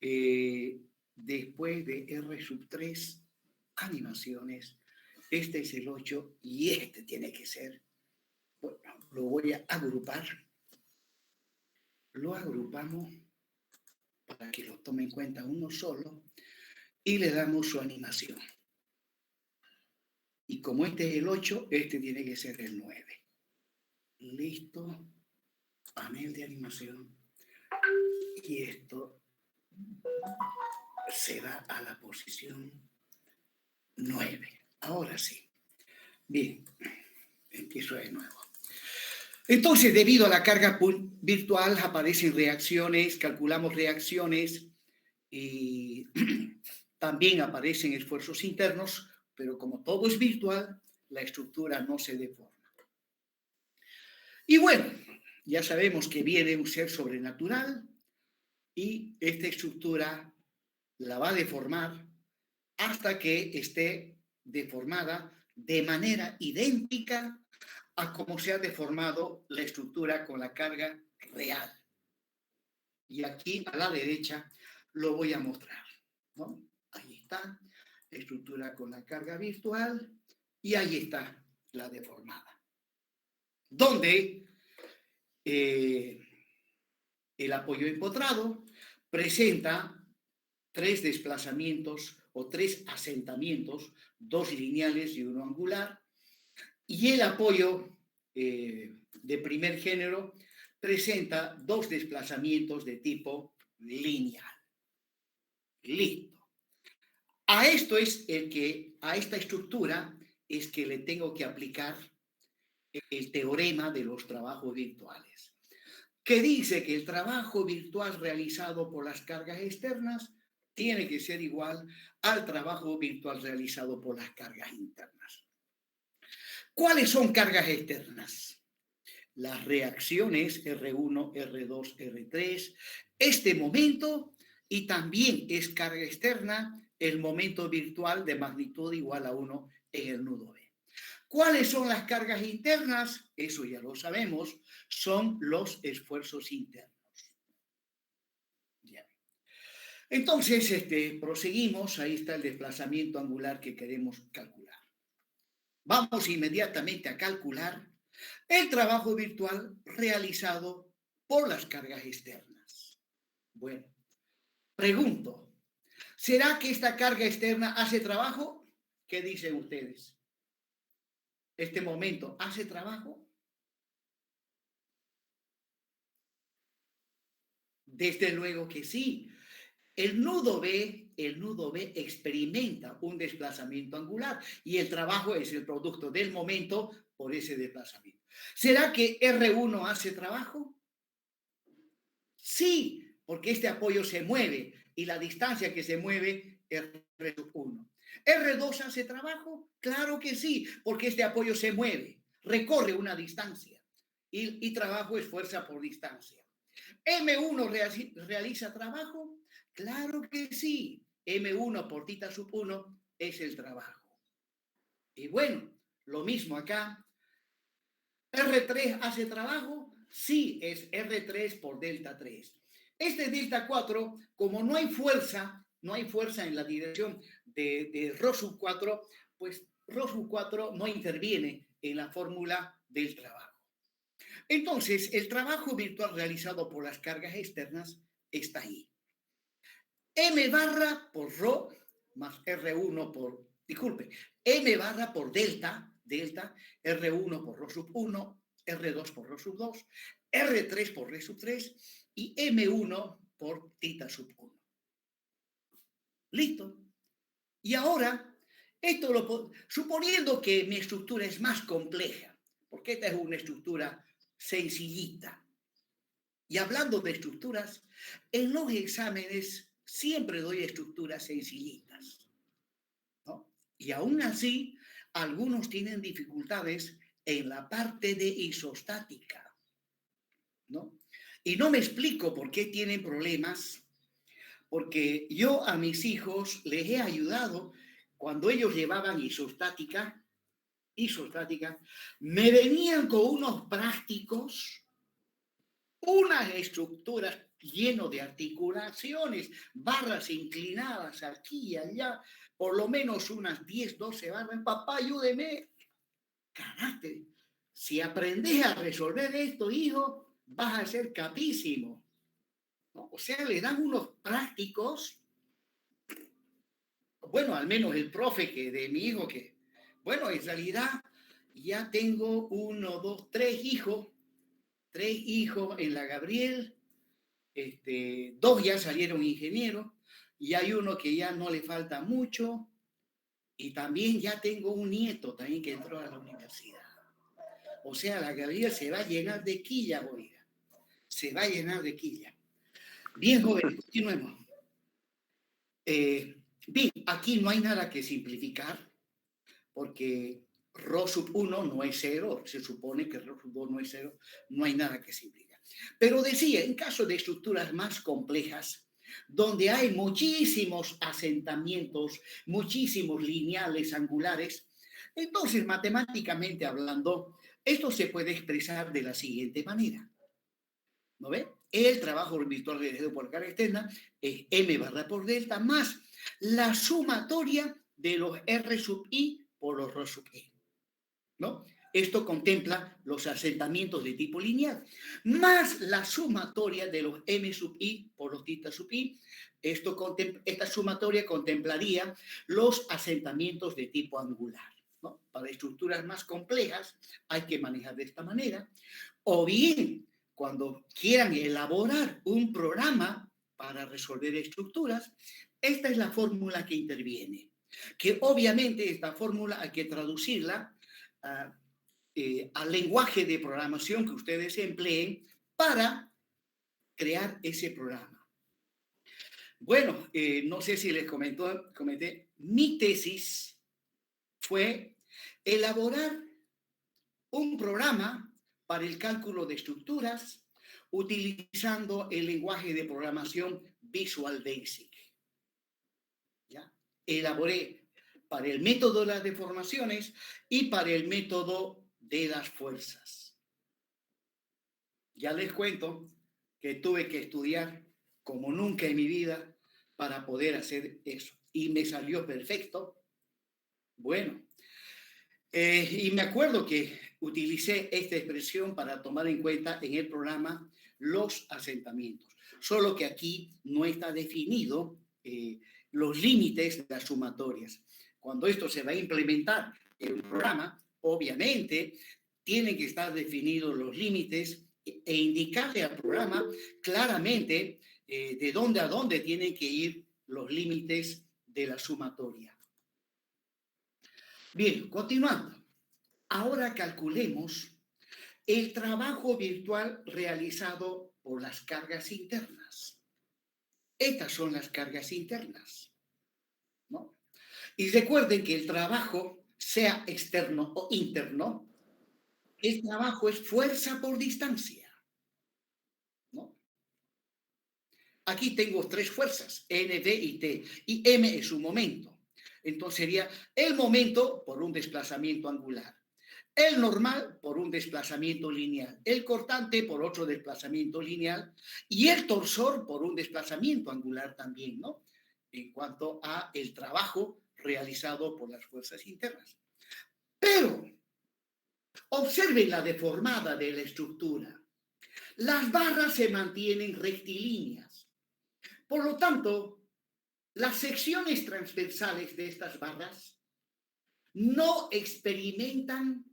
Después de R3, animaciones, este es el 8 y este tiene que ser, bueno, lo voy a agrupar. Lo agrupamos para que lo tome en cuenta uno solo y le damos su animación. Y como este es el 8, este tiene que ser el 9. Listo. Panel de animación. Y esto se va a la posición 9. Ahora sí. Bien. Empiezo de nuevo. Entonces, debido a la carga virtual, aparecen reacciones, calculamos reacciones y también aparecen esfuerzos internos, pero como todo es virtual, la estructura no se deforma. Y bueno, ya sabemos que viene un ser sobrenatural y esta estructura la va a deformar hasta que esté deformada de manera idéntica a cómo se ha deformado la estructura con la carga real. Y aquí a la derecha lo voy a mostrar, ¿no? Ahí está, la estructura con la carga virtual y ahí está la deformada. Donde el apoyo empotrado presenta 3 desplazamientos o 3 asentamientos, 2 lineales y 1 angular, y el apoyo de primer género presenta 2 desplazamientos de tipo lineal. Listo. A esta estructura es que le tengo que aplicar el teorema de los trabajos virtuales, que dice que el trabajo virtual realizado por las cargas externas tiene que ser igual al trabajo virtual realizado por las cargas internas. ¿Cuáles son cargas externas? Las reacciones R1, R2, R3, este momento, y también es carga externa el momento virtual de magnitud igual a 1 en el nudo B. ¿Cuáles son las cargas internas? Eso ya lo sabemos, son los esfuerzos internos. Bien. Entonces, proseguimos, ahí está el desplazamiento angular que queremos calcular. Vamos inmediatamente a calcular el trabajo virtual realizado por las cargas externas. Bueno, pregunto, ¿será que esta carga externa hace trabajo? ¿Qué dicen ustedes? ¿Este momento hace trabajo? Desde luego que sí. El nudo B experimenta un desplazamiento angular y el trabajo es el producto del momento por ese desplazamiento. ¿Será que R1 hace trabajo? Sí, porque este apoyo se mueve, y la distancia que se mueve R sub 1. ¿R2 hace trabajo? Claro que sí, porque este apoyo se mueve, recorre una distancia y trabajo es fuerza por distancia. ¿M1 realiza trabajo? Claro que sí. M1 por tita sub 1 es el trabajo. Y bueno, lo mismo acá. ¿R3 hace trabajo? Sí, es R3 por delta 3. Este delta 4, como no hay fuerza en la dirección de Rho sub 4, pues Rho sub 4 no interviene en la fórmula del trabajo. Entonces, el trabajo virtual realizado por las cargas externas está ahí. M barra por Rho más R1 por, disculpe, M barra por delta, R1 por Rho sub 1, R2 por Rho sub 2, R3 por Rho sub 3 y M1 por tita sub 1. Listo. Y ahora, suponiendo que mi estructura es más compleja, porque esta es una estructura sencillita. Y hablando de estructuras, en los exámenes siempre doy estructuras sencillitas, ¿no? Y aún así, algunos tienen dificultades en la parte de isostática, ¿no? Y no me explico por qué tienen problemas, porque yo a mis hijos les he ayudado cuando ellos llevaban isostática, me venían con unos prácticos, unas estructuras llenas de articulaciones, barras inclinadas aquí y allá, por lo menos unas 10, 12 barras. Papá, ayúdeme. Carácter, si aprendes a resolver esto, hijo, vas a ser capísimo, ¿no? O sea, le dan unos prácticos. Bueno, al menos el profe que de mi hijo, que, bueno, en realidad ya tengo 1, 2, 3 hijos en la Gabriel, 2 ya salieron ingenieros, y hay uno que ya no le falta mucho, y también ya tengo un nieto también que entró a la universidad. O sea, la Gabriel se va a llenar de quilla, oiga, se va a llenar de quilla. Bien, joven, continuemos. Bien, aquí no hay nada que simplificar, porque Rho sub 1 no es 0, se supone que Rho sub 2 no es 0, no hay nada que simplificar. Pero decía, en caso de estructuras más complejas, donde hay muchísimos asentamientos, muchísimos lineales, angulares, entonces matemáticamente hablando, esto se puede expresar de la siguiente manera. ¿No ve? El trabajo virtual realizado por carga externa es M barra por delta más la sumatoria de los R sub I por los Rho sub I, ¿no? Esto contempla los asentamientos de tipo lineal, más la sumatoria de los M sub I por los tita sub I. Esta sumatoria contemplaría los asentamientos de tipo angular, ¿no? Para estructuras más complejas hay que manejar de esta manera. O bien, cuando quieran elaborar un programa para resolver estructuras, esta es la fórmula que interviene. Que obviamente esta fórmula hay que traducirla al lenguaje de programación que ustedes empleen para crear ese programa. Bueno, no sé si les comenté, mi tesis fue elaborar un programa para el cálculo de estructuras utilizando el lenguaje de programación Visual Basic. ¿Ya? Elaboré para el método de las deformaciones y para el método de las fuerzas. Ya les cuento que tuve que estudiar como nunca en mi vida para poder hacer eso. Y me salió perfecto. Bueno, y me acuerdo que utilicé esta expresión para tomar en cuenta en el programa los asentamientos. Solo que aquí no está definido los límites de las sumatorias. Cuando esto se va a implementar en un programa, obviamente tienen que estar definidos los límites e indicarle al programa claramente de dónde a dónde tienen que ir los límites de la sumatoria. Bien, continuando. Ahora calculemos el trabajo virtual realizado por las cargas internas. Estas son las cargas internas, ¿no? Y recuerden que el trabajo, sea externo o interno, el trabajo es fuerza por distancia, ¿no? Aquí tengo tres fuerzas, N, D y T, y M es un momento. Entonces sería el momento por un desplazamiento angular, el normal por un desplazamiento lineal, el cortante por otro desplazamiento lineal y el torsor por un desplazamiento angular también, ¿no? En cuanto a el trabajo realizado por las fuerzas internas. Pero observen la deformada de la estructura. Las barras se mantienen rectilíneas. Por lo tanto, las secciones transversales de estas barras no experimentan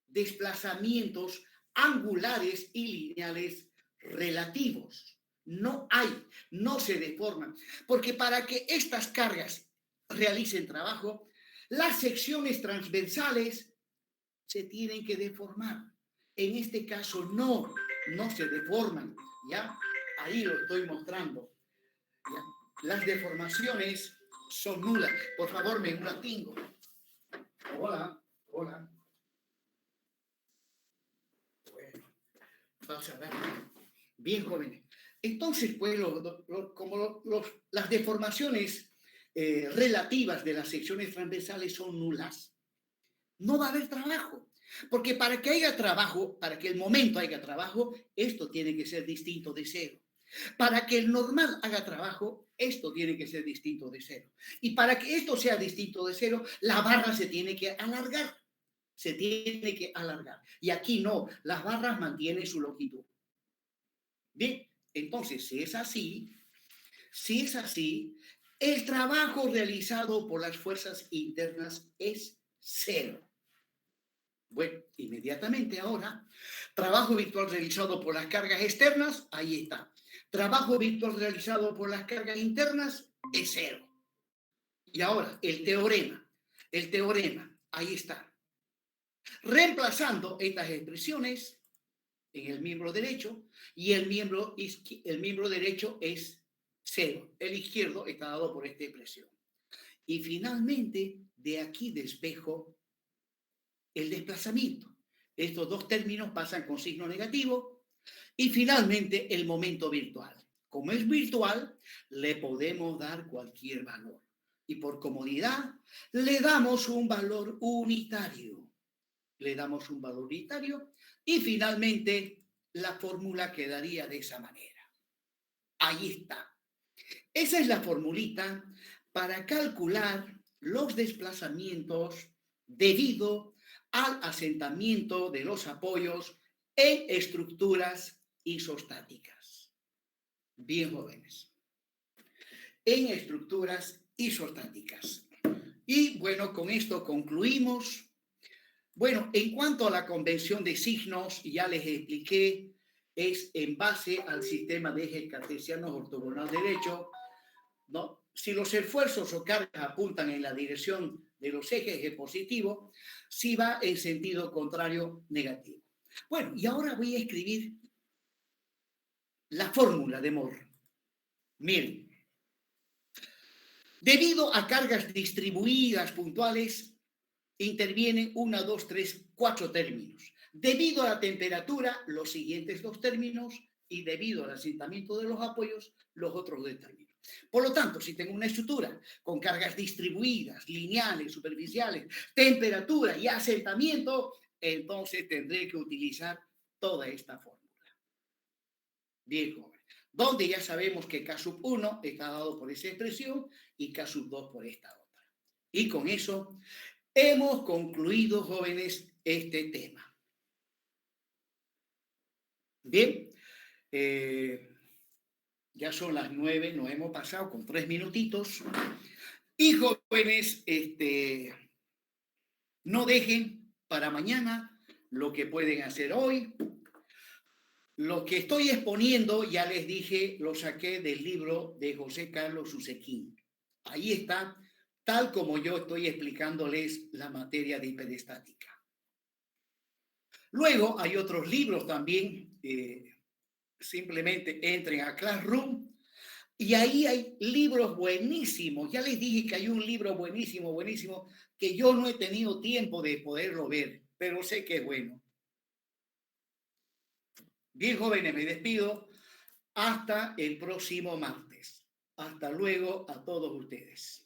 desplazamientos angulares y lineales relativos. No hay, no se deforman. Porque para que estas cargas realicen trabajo, las secciones transversales se tienen que deformar. En este caso no se deforman, ¿ya? Ahí lo estoy mostrando. ¿Ya? Las deformaciones son nulas. Por favor, me platingo. Hola, hola. Bueno, vamos a ver. Bien, jóvenes. Entonces, pues, las deformaciones relativas de las secciones transversales son nulas, no va a haber trabajo. Porque para que haya trabajo, para que el momento haya trabajo, esto tiene que ser distinto de cero. Para que el normal haga trabajo, esto tiene que ser distinto de cero. Y para que esto sea distinto de cero, la barra se tiene que alargar. Se tiene que alargar. Y aquí no, las barras mantienen su longitud. Bien, entonces, si es así, el trabajo realizado por las fuerzas internas es cero. Bueno, inmediatamente ahora, trabajo virtual realizado por las cargas externas, ahí está. Trabajo virtual realizado por las cargas internas es cero. Y ahora, el teorema, ahí está. Reemplazando estas expresiones en el miembro derecho, y el miembro derecho es cero. El izquierdo está dado por esta expresión. Y finalmente, de aquí despejo el desplazamiento. Estos dos términos pasan con signo negativo. Y finalmente, el momento virtual. Como es virtual, le podemos dar cualquier valor. Y por comodidad, le damos un valor unitario. Y finalmente, la fórmula quedaría de esa manera. Ahí está. Esa es la formulita para calcular los desplazamientos debido al asentamiento de los apoyos en estructuras isostáticas. Bien, jóvenes. En estructuras isostáticas. Y bueno, con esto concluimos. Bueno, en cuanto a la convención de signos, ya les expliqué, es en base al sistema de ejes cartesianos ortogonal derecho, ¿no? Si los esfuerzos o cargas apuntan en la dirección de los ejes positivos, si va en sentido contrario negativo. Bueno, y ahora voy a escribir la fórmula de Mohr. Miren, debido a cargas distribuidas puntuales, intervienen 1, 2, 3, 4 términos. Debido a la temperatura, los siguientes 2 términos, y debido al asentamiento de los apoyos, los otros 2 términos. Por lo tanto, si tengo una estructura con cargas distribuidas, lineales, superficiales, temperatura y asentamiento, entonces tendré que utilizar toda esta fórmula. Bien, joven. Donde ya sabemos que K sub 1 está dado por esa expresión y K sub 2 por esta otra. Y con eso hemos concluido, jóvenes, este tema. Bien, ya son las 9, nos hemos pasado con 3 minutitos. Y jóvenes, no dejen para mañana lo que pueden hacer hoy. Lo que estoy exponiendo, ya les dije, lo saqué del libro de José Carlos Usequín. Ahí está, tal como yo estoy explicándoles la materia de hiperestática. Luego hay otros libros también, simplemente entren a Classroom, Y ahí hay libros buenísimos. Ya les dije que hay un libro buenísimo, buenísimo, que yo no he tenido tiempo de poderlo ver, pero sé que es bueno. Bien, jóvenes, me despido. Hasta el próximo martes. Hasta luego a todos ustedes.